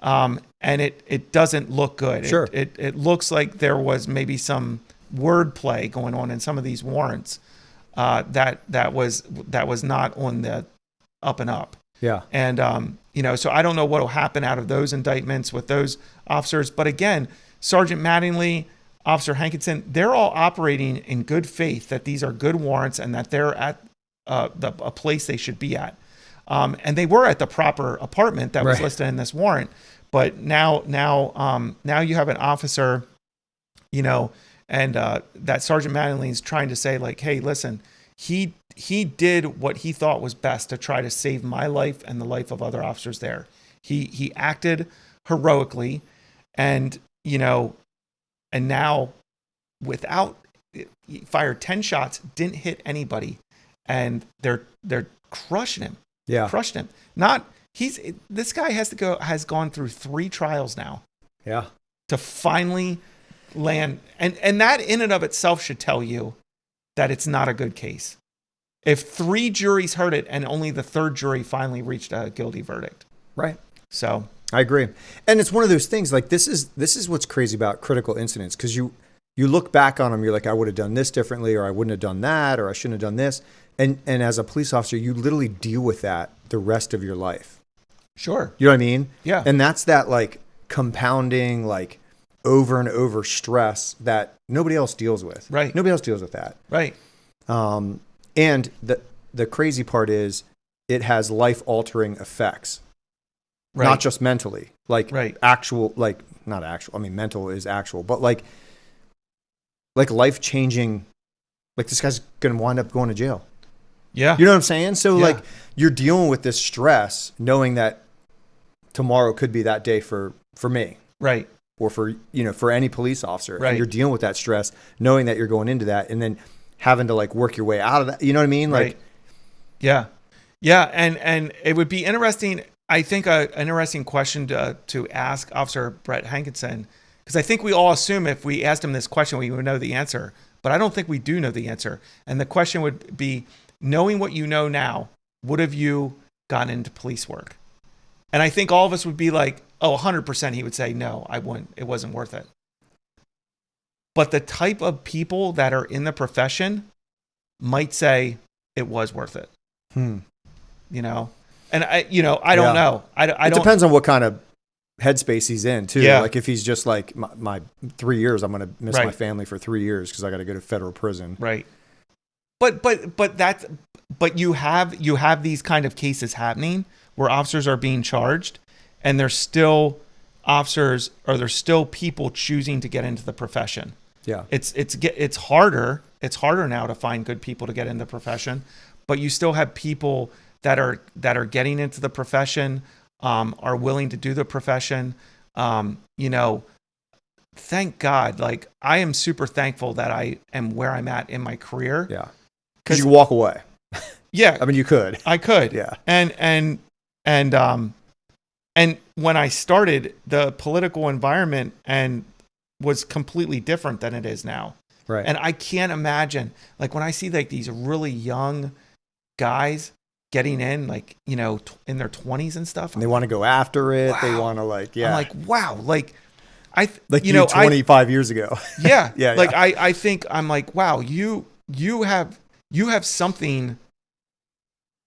And it doesn't look good. Sure. It looks like there was maybe some wordplay going on in some of these warrants. That was not on the up and up. Yeah. And, so I don't know what will happen out of those indictments with those officers. But again, Sergeant Mattingly, Officer Hankison, they're all operating in good faith that these are good warrants and that they're at a place they should be at. And they were at the proper apartment that was listed in this warrant. But now you have an officer, and that Sergeant Mattingly is trying to say, like, hey, listen, he did what he thought was best to try to save my life and the life of other officers there. He acted heroically, and and now he fired 10 shots, didn't hit anybody, and they're crushing him. Yeah, crushed him. This guy has gone through 3 trials now. Yeah, to finally land, and that in and of itself should tell you that it's not a good case. If 3 juries heard it and only the 3rd jury finally reached a guilty verdict. Right. So I agree. And it's one of those things, like this is what's crazy about critical incidents, because you look back on them, you're like, I would have done this differently, or I wouldn't have done that, or I shouldn't have done this. And as a police officer, you literally deal with that the rest of your life. Sure. You know what I mean? Yeah. And that's that like compounding, like over and over stress that nobody else deals with. Right. Nobody else deals with that. Right. And the crazy part is it has life altering effects. Right. Not just mentally, like actual, like not actual. I mean, mental is actual, but like life changing. Like this guy's going to wind up going to jail. Yeah. You know what I'm saying? So like you're dealing with this stress, knowing that tomorrow could be that day for me. Right. Or for any police officer. Right. And you're dealing with that stress, knowing that you're going into that, and then having to like work your way out of that. You know what I mean? Like, right. Yeah. Yeah. And it would be interesting. I think an interesting question to ask Officer Brett Hankison, because I think we all assume if we asked him this question, we would know the answer, but I don't think we do know the answer. And the question would be, knowing what you know now, would have you gotten into police work? And I think all of us would be like, oh, 100% he would say, no, I wouldn't. It wasn't worth it. But the type of people that are in the profession might say it was worth it. And I don't know. It depends on what kind of headspace he's in too. Yeah. Like if he's just like my 3 years, I'm going to miss Right. my family for 3 years because I got to go to federal prison. Right. But you have these kind of cases happening where officers are being charged, and there's still officers, or there's still people choosing to get into the profession. Yeah. It's harder. It's harder now to find good people to get in the profession, but you still have people that are getting into the profession, are willing to do the profession. Thank God. Like I am super thankful that I am where I'm at in my career. Yeah. Because you can walk away. Yeah. I mean, you could. I could. Yeah. And And when I started, the political environment was completely different than it is now. Right. And I can't imagine, like when I see like these really young guys getting in, like, you know, in their 20s and stuff. And they want to go after it. Wow. They want to like, yeah. I'm like, wow. Like, like you know, 25 years ago. Yeah. Yeah. Like I think I'm like, wow, you have something.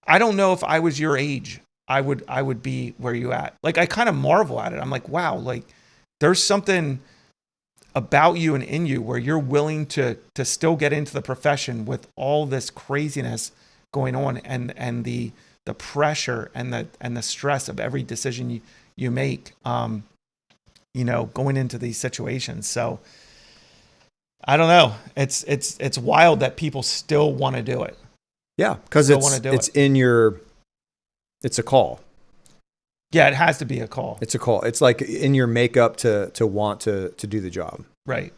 I don't know if I was your age, I would be where you at. Like, I kind of marvel at it. I'm like, wow, like there's something about you and in you where you're willing to still get into the profession with all this craziness going on and the pressure and the stress of every decision you make, you know, going into these situations. So I don't know. It's wild that people still want to do it. Yeah. Cause it's a call. Yeah, it has to be a call. It's a call. It's like in your makeup to want to do the job. Right.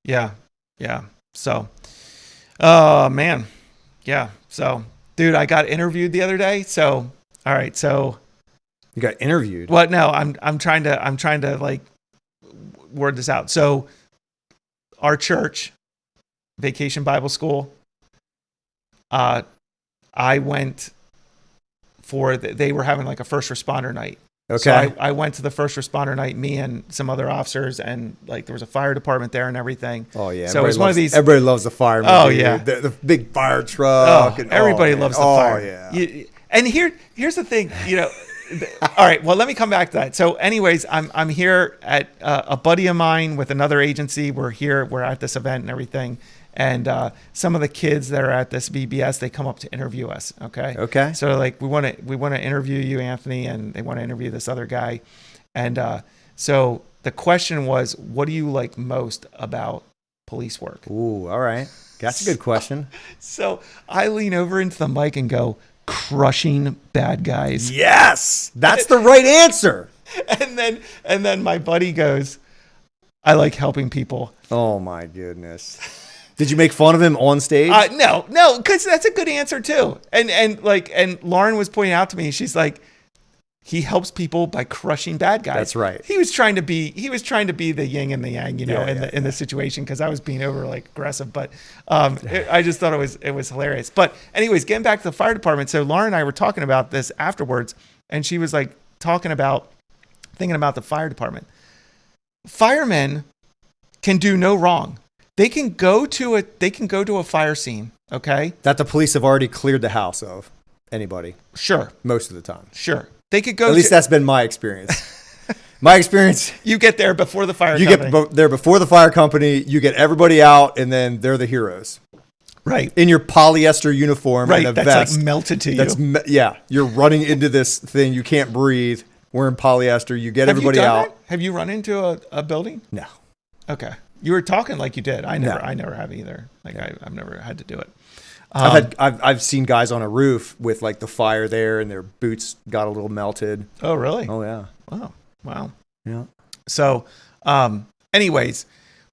Yeah. Yeah. So, oh man. Yeah. So, dude, I got interviewed the other day. So, all right. So you got interviewed? What? No, I'm trying to like word this out. So our church, Vacation Bible School, I went they were having like a first responder night. Okay. So I went to the first responder night, me and some other officers, and like there was a fire department there and everything. Oh yeah. So it was one of these. Everybody loves the firemen. Oh dude. yeah. The big fire truck. Oh, everybody loves the fire. Oh yeah. And here's the thing, you know. All right. Well, let me come back to that. So, anyways, I'm here at a buddy of mine with another agency. We're at this event and everything. And some of the kids that are at this VBS, they come up to interview us. Okay. Okay. So like we want to interview you, Anthony, and they want to interview this other guy. And so the question was, what do you like most about police work? Ooh, all right. That's a good question. So I lean over into the mic and go, crushing bad guys. Yes, that's the right answer. And then my buddy goes, I like helping people. Oh my goodness. Did you make fun of him on stage? No, because that's a good answer too. And Lauren was pointing out to me, she's like, he helps people by crushing bad guys. That's right. He was trying to be the yin and the yang, you know, in the situation, because I was being over like aggressive. But I just thought it was hilarious. But anyways, getting back to the fire department. So Lauren and I were talking about this afterwards, and she was like thinking about the fire department. Firemen can do no wrong. They can go to a fire scene, okay? That the police have already cleared the house of anybody. Sure. Most of the time. Sure. They could go. At least that's been my experience. My experience. You get there before the fire company. You get there before the fire company. You get everybody out, and then they're the heroes. Right. In your polyester uniform and a that's vest. Like melted to you. Yeah. You're running into this thing. You can't breathe. Wearing polyester. You get everybody out. That? Have you run into a building? No. Okay. You were talking like you did. I never have either. Like I've never had to do it. I've seen guys on a roof with like the fire there, and their boots got a little melted. Oh really? Oh yeah. Wow. Yeah. So, anyways,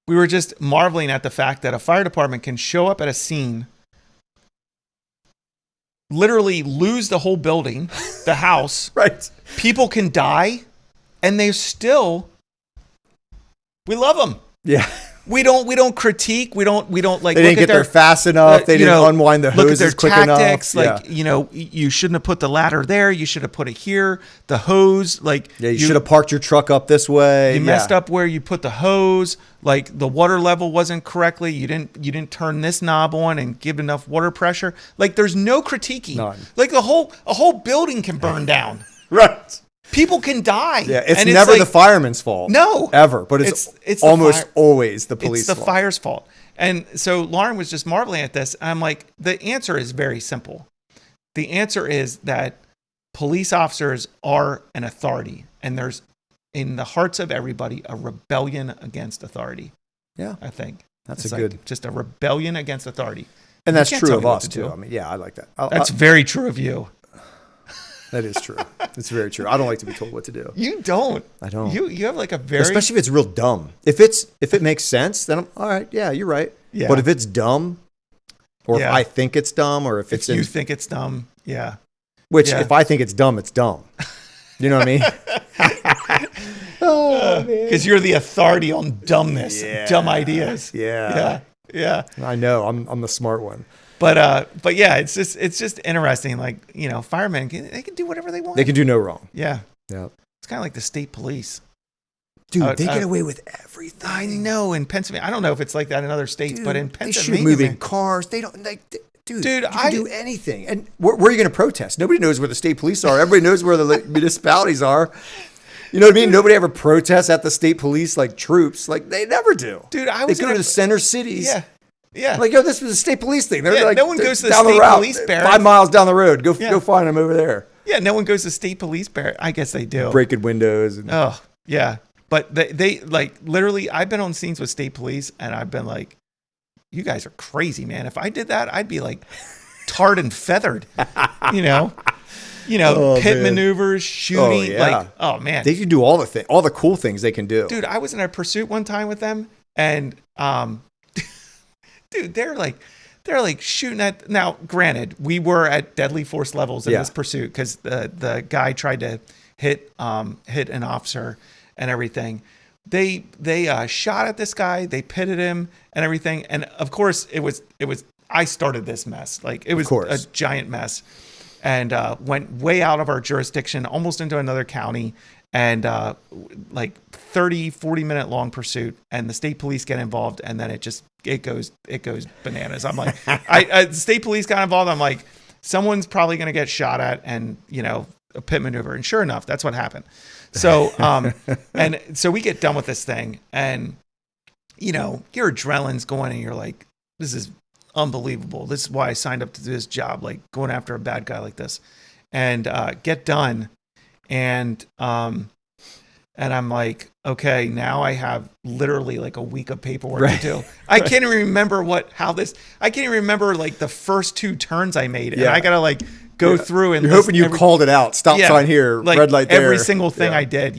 we were just marveling at the fact that a fire department can show up at a scene, literally lose the whole building, the house. Right. People can die, and we love them. Yeah. We don't critique. We don't like. They didn't get there fast enough. They didn't unwind the hoses quick enough. Like, you know, you shouldn't have put the ladder there. You should have put it here. The hose, like, you should have parked your truck up this way. You messed up where you put the hose. Like, the water level wasn't correctly. You didn't turn this knob on and give enough water pressure. Like, there's no critiquing. None. Like, a whole building can burn down. Right. People can die. Yeah, it's never like, the fireman's fault. No. Ever. But it's almost always the police fault. It's the fire's fault. And so Lauren was just marveling at this. And I'm like, the answer is very simple. The answer is that police officers are an authority. And there's, in the hearts of everybody, a rebellion against authority. Yeah. I think. That's just a rebellion against authority. And that's true of us, too. I mean, yeah, I like that. That's very true of you. That is true. It's very true. I don't like to be told what to do. You don't. I don't. You have like a very... Especially if it's real dumb. If it makes sense, then I'm all right. Yeah, you're right. Yeah. But if it's dumb, or if I think it's dumb, or if you think it's dumb, yeah. Which if I think it's dumb, it's dumb. You know what I mean? Oh, man. Because you're the authority on dumbness, dumb ideas. Yeah. Yeah. I know. I'm the smart one. But yeah, it's just interesting. Like, you know, firemen, they can do whatever they want. They can do no wrong. Yeah. Yeah. It's kind of like the state police. Dude, they get away with everything. I know. In Pennsylvania, I don't know if it's like that in other states, but in Pennsylvania, they shoot moving cars. They don't like. Dude, you can do anything. And where are you going to protest? Nobody knows where the state police are. Everybody knows where the municipalities are. You know what I mean? Nobody ever protests at the state police like troops. Like, they never do. Dude, they go to the center cities. Yeah. Yeah. Like, yo, this was a state police thing. They're like, no one goes to the down state route, police barracks. 5 miles down the road. Go find them over there. Yeah, no one goes to state police barracks. I guess they do. Breaking windows. Oh, yeah. But they like, literally, I've been on scenes with state police, and I've been like, you guys are crazy, man. If I did that, I'd be like tarred and feathered, you know, pit maneuvers, shooting. Like, oh man, they can do all the cool things they can do. Dude, I was in a pursuit one time with them, and dude, they're like shooting at. Now, granted, we were at deadly force levels in this pursuit because the guy tried to hit an officer and everything. They shot at this guy. They pitted him and everything. And of course, it was. I started this mess. Like, it was a giant mess, and went way out of our jurisdiction, almost into another county, and like 40 minute long pursuit, and the state police get involved, and then it goes bananas. I'm like, the state police got involved. I'm like, someone's probably going to get shot at, and a pit maneuver. And sure enough, that's what happened. So, and so we get done with this thing, and your adrenaline's going, and you're like, this is unbelievable. This is why I signed up to do this job, like going after a bad guy like this, and get done. And I'm like, okay, now I have literally like a week of paperwork to do. I can't even remember I can't even remember like the first 2 turns I made. And I got to like go through and you're hoping you called it out. Stop sign here, like red light there. Every single thing I did,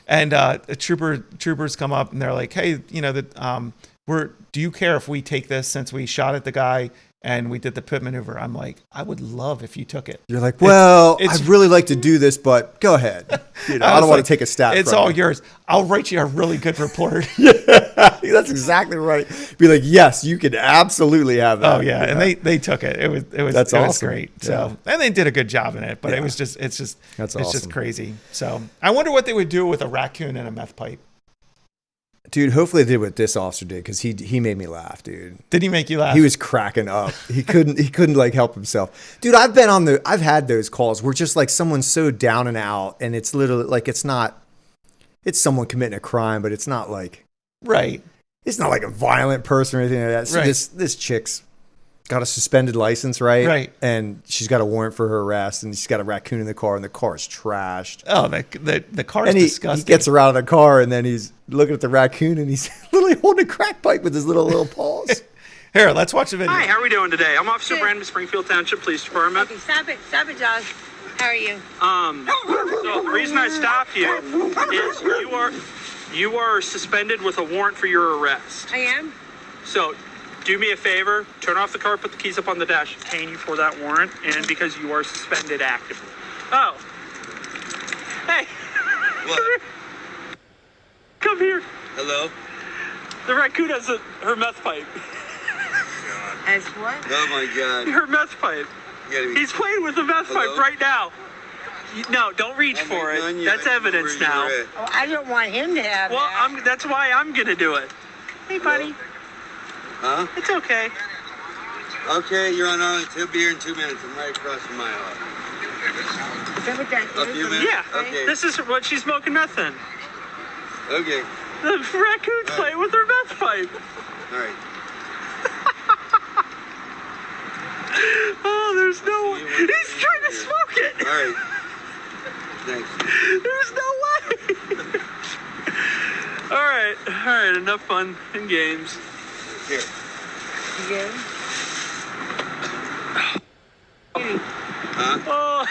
and troopers come up and they're like, hey, do you care if we take this since we shot at the guy and we did the pit maneuver? I'm like, I would love if you took it. You're like, well, I'd really like to do this, but go ahead. I don't want to take a stat. It's all yours. I'll write you a really good report. That's exactly right. Be like, yes, you could absolutely have that. Oh yeah, and they took it. It was awesome. Great. So and they did a good job in it, but it's just crazy. So I wonder what they would do with a raccoon and a meth pipe. Dude, hopefully they did what this officer did, because he made me laugh, dude. Did he make you laugh? He was cracking up. He couldn't like help himself. Dude, I've had those calls where just like someone's so down and out, and it's literally like it's someone committing a crime, but it's not like it's not like a violent person or anything like that. So this chick's got a suspended license, right? And she's got a warrant for her arrest, and she's got a raccoon in the car, and the car is trashed. Oh, the car's disgusting. He gets her out of the car, and then he's looking at the raccoon, and he's literally holding a crack pipe with his little paws. Here, let's watch the video. Hi, how are we doing today? I'm Officer Brandon, Springfield Township Police Department. Okay, stop it, Josh. How are you? So the reason I stopped you is you are suspended with a warrant for your arrest. I am? So do me a favor, turn off the car, put the keys up on the dash, detain you for that warrant, and because you are suspended actively. Oh. Hey. What? Come here. Hello? The raccoon has her meth pipe. As what? Oh my God. Her meth pipe. He's playing with the meth pipe right now. No, don't reach for it. That's evidence now. Oh, I don't want him to have that. Well, that's why I'm going to do it. Hey, buddy. Huh? It's okay. Okay, you're on Arlington. He'll be here in 2 minutes. I'm right across from my house. Is that what that is? A few minutes? Yeah. Okay. This is what she's smoking meth in. Okay. The raccoon's playing with her meth pipe. All right. Oh, there's no way. He's trying to smoke it. All right. Thanks. There's no way. All right. Enough fun and games. Here. Yeah. Huh? Oh.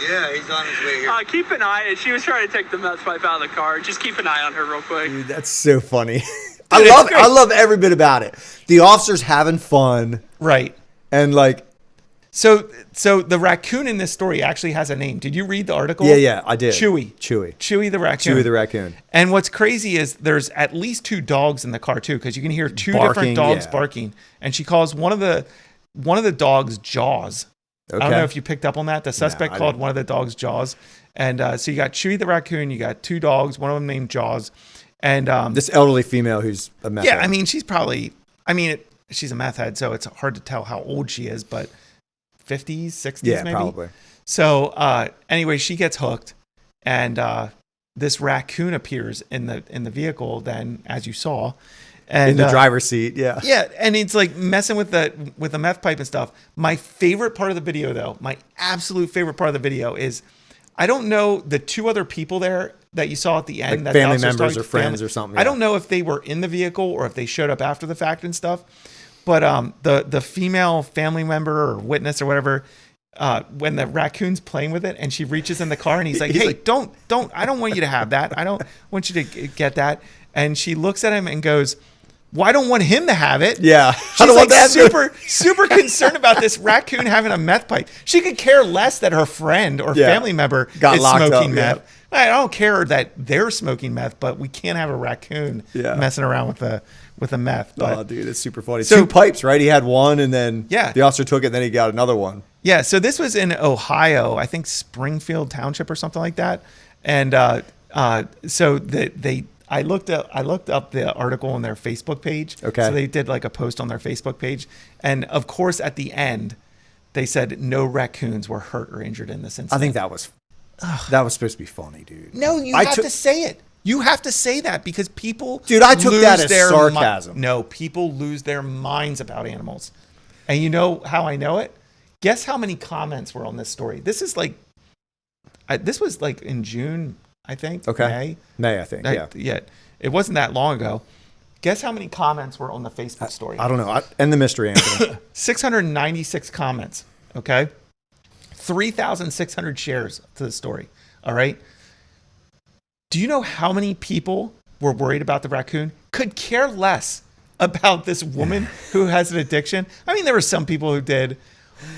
Yeah, he's on his way here. Keep an eye. She was trying to take the meth pipe out of the car. Just keep an eye on her real quick. Dude, that's so funny. I love every bit about it. The officer's having fun. Right. And like, So the raccoon in this story actually has a name. Did you read the article? Yeah, I did. Chewy the raccoon. Chewy the raccoon. And what's crazy is there's at least 2 dogs in the car too, because you can hear 2 different dogs barking. And she calls one of the dogs Jaws. Okay. I don't know if you picked up on that. The suspect called one of the dogs Jaws. And so you got Chewy the raccoon, you got 2 dogs, one of them named Jaws. And this elderly female who's a meth head. I mean, she's probably, she's a meth head, so it's hard to tell how old she is, but 50s, 60s maybe? Yeah, probably. So anyway, she gets hooked, and this raccoon appears in the vehicle then, as you saw. And, in the driver's seat, yeah. Yeah, and it's like messing with the meth pipe and stuff. My favorite part of the video, though, my absolute favorite part of the video is, I don't know the 2 other people there that you saw at the end. Like that family members or friends or something. Yeah. I don't know if they were in the vehicle or if they showed up after the fact and stuff. But the female family member or witness or whatever, when the raccoon's playing with it and she reaches in the car and he's like, hey, don't, I don't want you to have that. I don't want you to get that. And she looks at him and goes, well, I don't want him to have it. Yeah. She's like super concerned about this raccoon having a meth pipe. She could care less that her friend or family member is smoking meth. Yeah. I don't care that they're smoking meth, but we can't have a raccoon messing around with a meth. But, dude, it's super funny. So, 2 pipes, right? He had one, and then the officer took it, and then he got another one. Yeah, so this was in Ohio, I think Springfield Township or something like that. And so I looked up the article on their Facebook page. Okay. So they did like a post on their Facebook page. And of course, at the end, they said no raccoons were hurt or injured in this incident. I think that was supposed to be funny, dude. No, you have to say it. You have to say that because people Dude, I took that as sarcasm. No, people lose their minds about animals. And you know how I know it? Guess how many comments were on this story? This is like, this was like in June, I think. Okay. May, I think. Yeah. It wasn't that long ago. Guess how many comments were on the Facebook story? I don't know. End the mystery, Anthony. 696 comments. Okay. 3,600 shares to the story. All right. Do you know how many people were worried about the raccoon? Could care less about this woman who has an addiction. I mean, there were some people who did,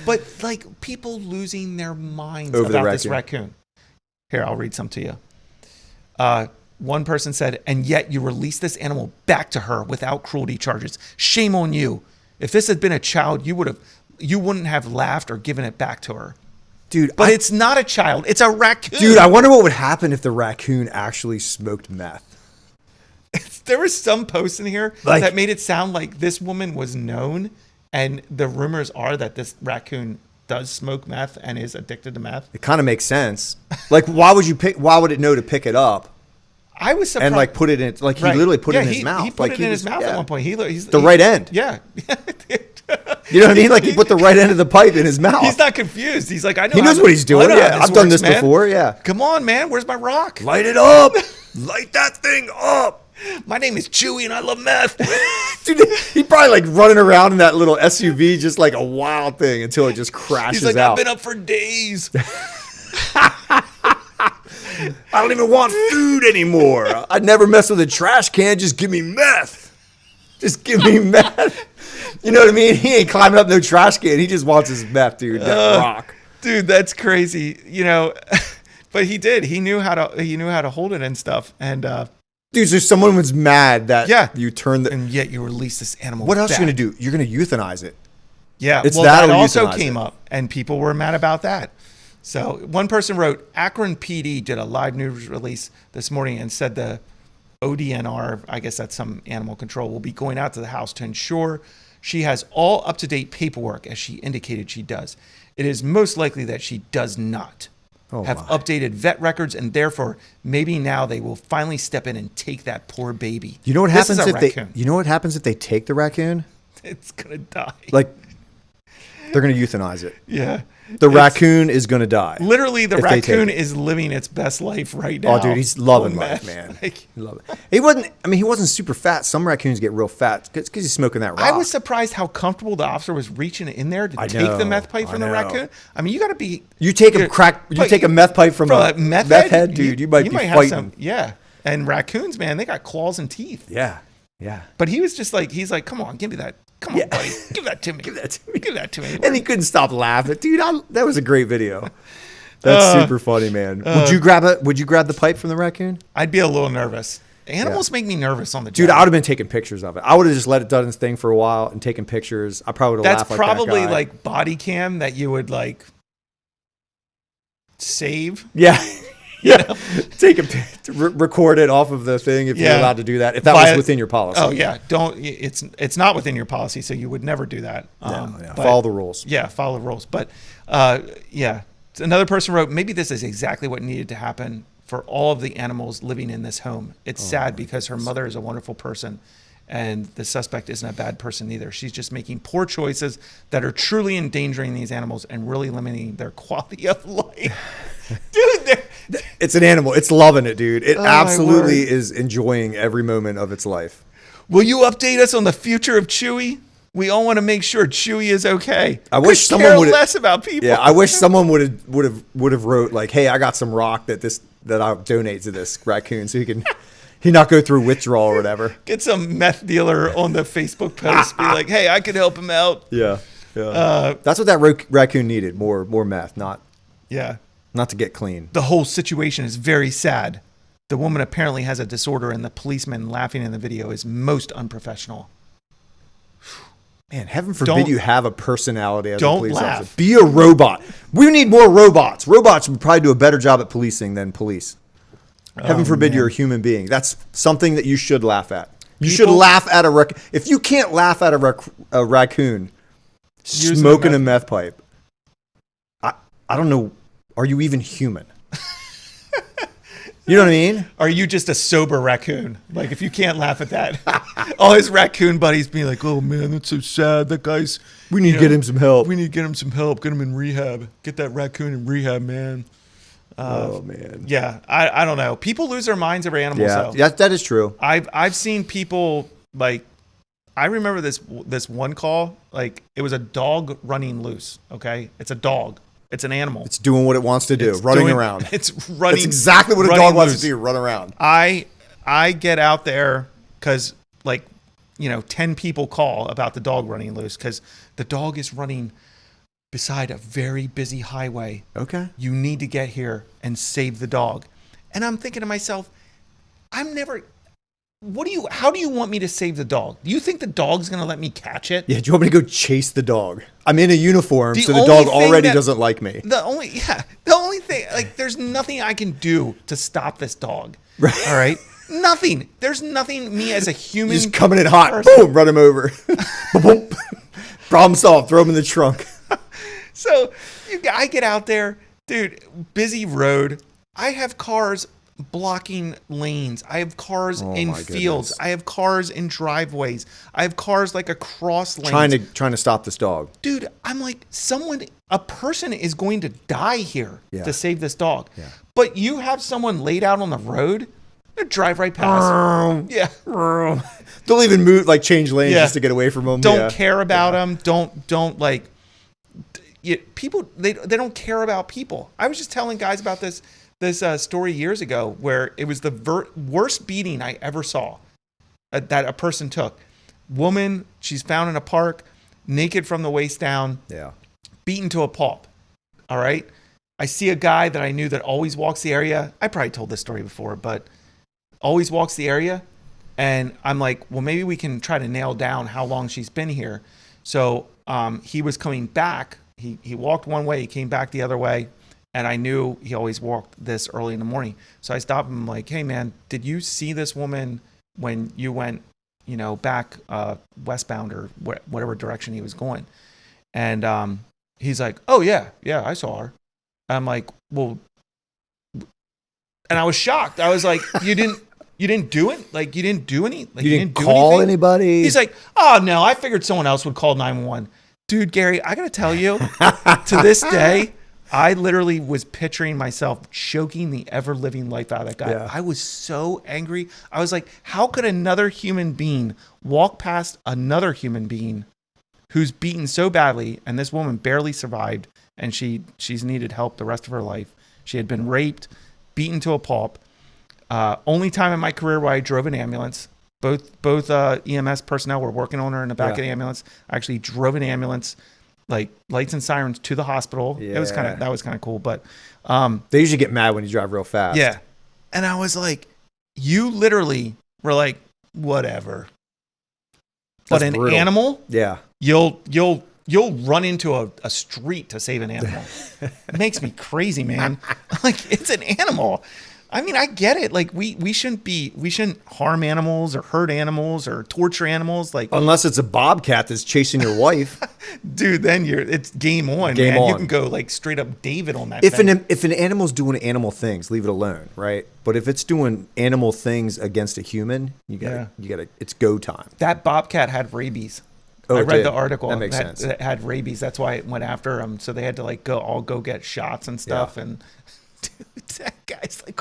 but like people losing their minds about this raccoon. Here, I'll read some to you. One person said, and yet you released this animal back to her without cruelty charges. Shame on you. If this had been a child, you wouldn't have laughed or given it back to her. Dude, but it's not a child. It's a raccoon. Dude, I wonder what would happen if the raccoon actually smoked meth. There was some posts in here that made it sound like this woman was known, and the rumors are that this raccoon does smoke meth and is addicted to meth. It kind of makes sense. Like, why would it know to pick it up? I was surprised. And like put it in, like he literally put it in his mouth. He put it in his mouth at one point. He's the right end. Yeah. You know what I mean? Like he put the right end of the pipe in his mouth. He's not confused. He's like, I know. He knows what he's doing. Yeah, I've done this before. Yeah. Come on, man. Where's my rock? Light it up. Light that thing up. My name is Chewy and I love meth. Dude, he probably like running around in that little SUV, just like a wild thing until it just crashes out. He's like, I've been up for days. I don't even want food anymore. I'd never mess with a trash can. Just give me meth. Just give me meth. You know what I mean? He ain't climbing up no trash can. He just wants his meth, dude. That rock. Dude, that's crazy. You know, but he did. He knew how to hold it and stuff. And dude, so someone was mad that you turned and yet you released this animal. What else are you gonna do? You're gonna euthanize it. Yeah, it's that also came up, and people were mad about that. So one person wrote, Akron PD did a live news release this morning and said the ODNR, I guess that's some animal control, will be going out to the house to ensure she has all up-to-date paperwork, as she indicated she does. It is most likely that she does not have updated vet records, and therefore maybe now they will finally step in and take that poor baby. You know what happens if they take the raccoon? It's gonna die. Like they're gonna euthanize it. Yeah. The raccoon is going to die. Literally, the raccoon is living its best life right now. Oh, dude, he's loving life, man. He wasn't super fat. Some raccoons get real fat because he's smoking that rock. I was surprised how comfortable the officer was reaching in there to take the meth pipe from the raccoon. I mean, you got to be... You take a meth pipe from a meth head, dude, you might be fighting. Yeah. And raccoons, man, they got claws and teeth. Yeah. Yeah. But he was just like, he's like, come on, give me that Come on, buddy. Give that to me. Give that to me. Give that to me. And he couldn't stop laughing. Dude, that was a great video. That's super funny, man. Would you grab the pipe from the raccoon? I'd be a little nervous. Animals make me nervous on the job. Dude, I would have been taking pictures of it. I would have just let it done its thing for a while and taken pictures. I probably would have laughed like that guy. That's probably like body cam that you would like save. Yeah. Yeah. Record it off of the thing if you're allowed to do that. If that was within your policy. Oh yeah. It's not within your policy, so you would never do that. Follow the rules. Yeah, follow the rules. But another person wrote, maybe this is exactly what needed to happen for all of the animals living in this home. It's sad because her mother is a wonderful person and the suspect isn't a bad person either. She's just making poor choices that are truly endangering these animals and really limiting their quality of life. Dude, it's an animal. It's loving it, dude. It absolutely is enjoying every moment of its life. Will you update us on the future of Chewy? We all want to make sure Chewy is okay. I wish someone would less about people. Yeah, I wish someone would have wrote like, "Hey, I got some rock that I'll donate to this raccoon so he not go through withdrawal or whatever." Get some meth dealer on the Facebook post. Be like, "Hey, I could help him out." Yeah. That's what that raccoon needed. More meth, not to get clean. The whole situation is very sad. The woman apparently has a disorder, and the policeman laughing in the video is most unprofessional. Man, heaven forbid you have a personality as a police laugh. officer. Be a robot. We need more robots. Robots would probably do a better job at policing than police. Heaven forbid you're a human being. That's something that you should laugh at. You should laugh at if you can't laugh at a raccoon smoking a meth pipe, I don't know. Are you even human? You know what I mean? Are you just a sober raccoon? Like, if you can't laugh at that, all his raccoon buddies being like, "Oh man, that's so sad. That guy's. We need to get him some help. We need to get him some help. Get him in rehab. Get that raccoon in rehab, man." Oh man. Yeah, I don't know. People lose their minds over animals. Yeah, that is true. I've seen people like. I remember this one call. Like, it was a dog running loose. Okay, it's a dog. It's an animal. It's doing what it wants to do, running around. It's running. That's exactly what a dog wants to do, run around. I get out there because, 10 people call about the dog running loose because the dog is running beside a very busy highway. Okay. You need to get here and save the dog. And I'm thinking to myself, how do you want me to save the dog? Do you think the dog's going to let me catch it? Yeah, do you want me to go chase the dog? I'm in a uniform, so the dog already doesn't like me. The only thing, there's nothing I can do to stop this dog. Right. All right? Nothing. There's nothing me as a human. Just coming in hot. Boom, run him over. Boom. Problem solved. Throw him in the trunk. So I get out there, dude, busy road. I have cars blocking lanes. I have cars in fields. I have cars in driveways. I have cars across lanes. Trying to stop this dog. Dude, I'm like, a person is going to die here to save this dog. Yeah. But you have someone laid out on the road, they drive right past. Yeah. They'll even move, change lanes just to get away from them. Don't care about them. Don't people, they don't care about people. I was just telling guys about this story years ago where it was the worst beating I ever saw that a person took. Woman, she's found in a park, naked from the waist down, beaten to a pulp. All right. I see a guy that I knew that always walks the area. I probably told this story before, but always walks the area. And I'm like, well, maybe we can try to nail down how long she's been here. So he was coming back. He walked one way, he came back the other way. And I knew he always walked this early in the morning. So I stopped him like, "Hey man, did you see this woman when you went, back westbound or whatever direction he was going?" And he's like, "Oh yeah, I saw her." I'm like, "Well," and I was shocked. I was like, "You didn't do it? You didn't do any? You didn't call anybody?" He's like, "Oh no, I figured someone else would call 911." Dude, Gary, I gotta tell you, to this day, I literally was picturing myself choking the ever-living life out of that guy. Yeah. I was so angry. I was like, how could another human being walk past another human being who's beaten so badly, and this woman barely survived, and she's needed help the rest of her life. She had been raped, beaten to a pulp. Only time in my career where I drove an ambulance. both EMS personnel were working on her in the back of the ambulance. I actually drove an ambulance, like lights and sirens, to the hospital. Yeah. That was kind of cool. But they usually get mad when you drive real fast. Yeah, and I was like, you literally were like, whatever. But an animal, you'll run into a street to save an animal. It makes me crazy, man. Like, it's an animal. I mean, I get it. Like, we shouldn't harm animals or hurt animals or torture animals. Like, unless it's a bobcat that's chasing your wife, dude. Then it's game on. Game man. on. You can go like straight up David on that. If an animal's doing animal things, leave it alone, right? But if it's doing animal things against a human, you gotta. It's go time. That bobcat had rabies. Oh, I read the article that makes sense. that had rabies. That's why it went after him. So they had to like go get shots and stuff. Yeah. And dude, that guy's like,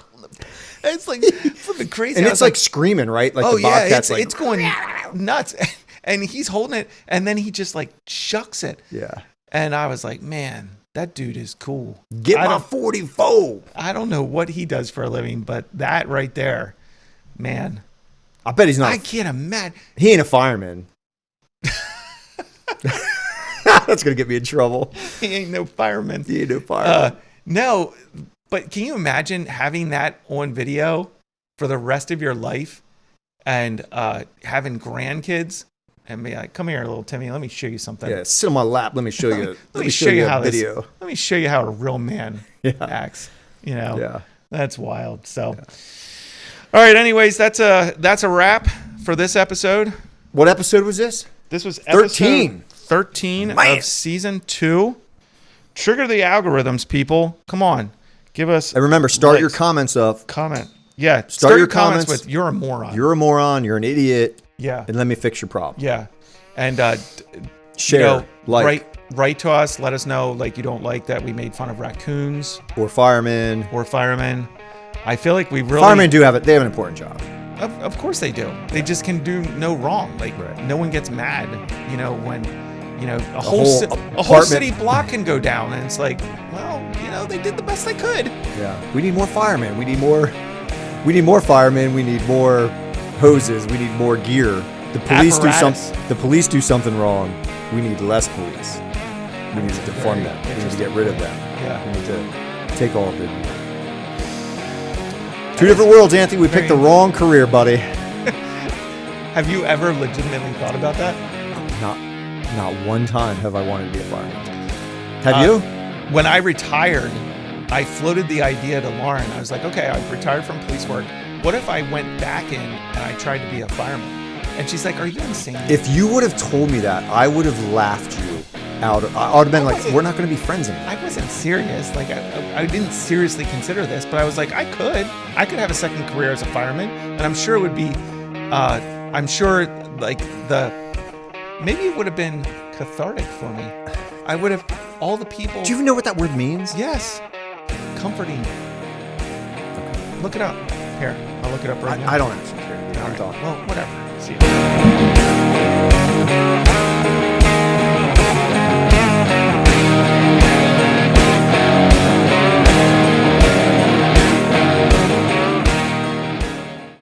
it's like flipping crazy. And it's like screaming, right? Like the bobcat's it's going nuts. And he's holding it, and then he just like shucks it. Yeah. And I was like, man, that dude is cool. Get my 44. I don't know what he does for a living, but that right there, man. I bet he's not. I can't imagine. He ain't a fireman. That's gonna get me in trouble. He ain't no fireman. He ain't no fireman. No, but can you imagine having that on video for the rest of your life and having grandkids and be like, "Come here, little Timmy. Let me show you something." Yeah, sit on my lap. Let me show you. let me show you how video. Let me show you how a real man acts. You know, that's wild. So, all right. Anyways, that's a wrap for this episode. What episode was this? This was 13. 13 of season 2. Trigger the algorithms, people. Come on. Give us. And remember, start your comments up. Comment. Yeah. Start your comments with "You're a moron." You're a moron. You're an idiot. Yeah. And let me fix your problem. Yeah. And share, write to us. Let us know like you don't like that we made fun of raccoons or firemen. I feel like we really firemen do have it. They have an important job. Of course they do. They just can do no wrong. Like no one gets mad, you know, when a whole city block can go down, and it's like, well, you know, they did the best they could. Yeah. We need more firemen. We need more firemen. We need more hoses. We need more gear. The police do something wrong. We need less police. We need to defund them. We need to get rid of them. Yeah. We need to take all of them. Two different worlds, Anthony. We picked the wrong career, buddy. Have you ever legitimately thought about that? Not one time have I wanted to be a fireman. Have you? When I retired, I floated the idea to Lauren. I was like, okay, I've retired from police work. What if I went back in and I tried to be a fireman? And she's like, are you insane? If you would have told me that, I would have laughed you out. I would have been like, we're not going to be friends anymore. I wasn't serious. Like, I didn't seriously consider this, but I was like, I could have a second career as a fireman, and I'm sure it would be, maybe it would have been cathartic for me. I would have, all the people. Do you even know what that word means? Yes. Comforting. Look it up. Here, I'll look it up right now. I don't actually care. Well, whatever. See you.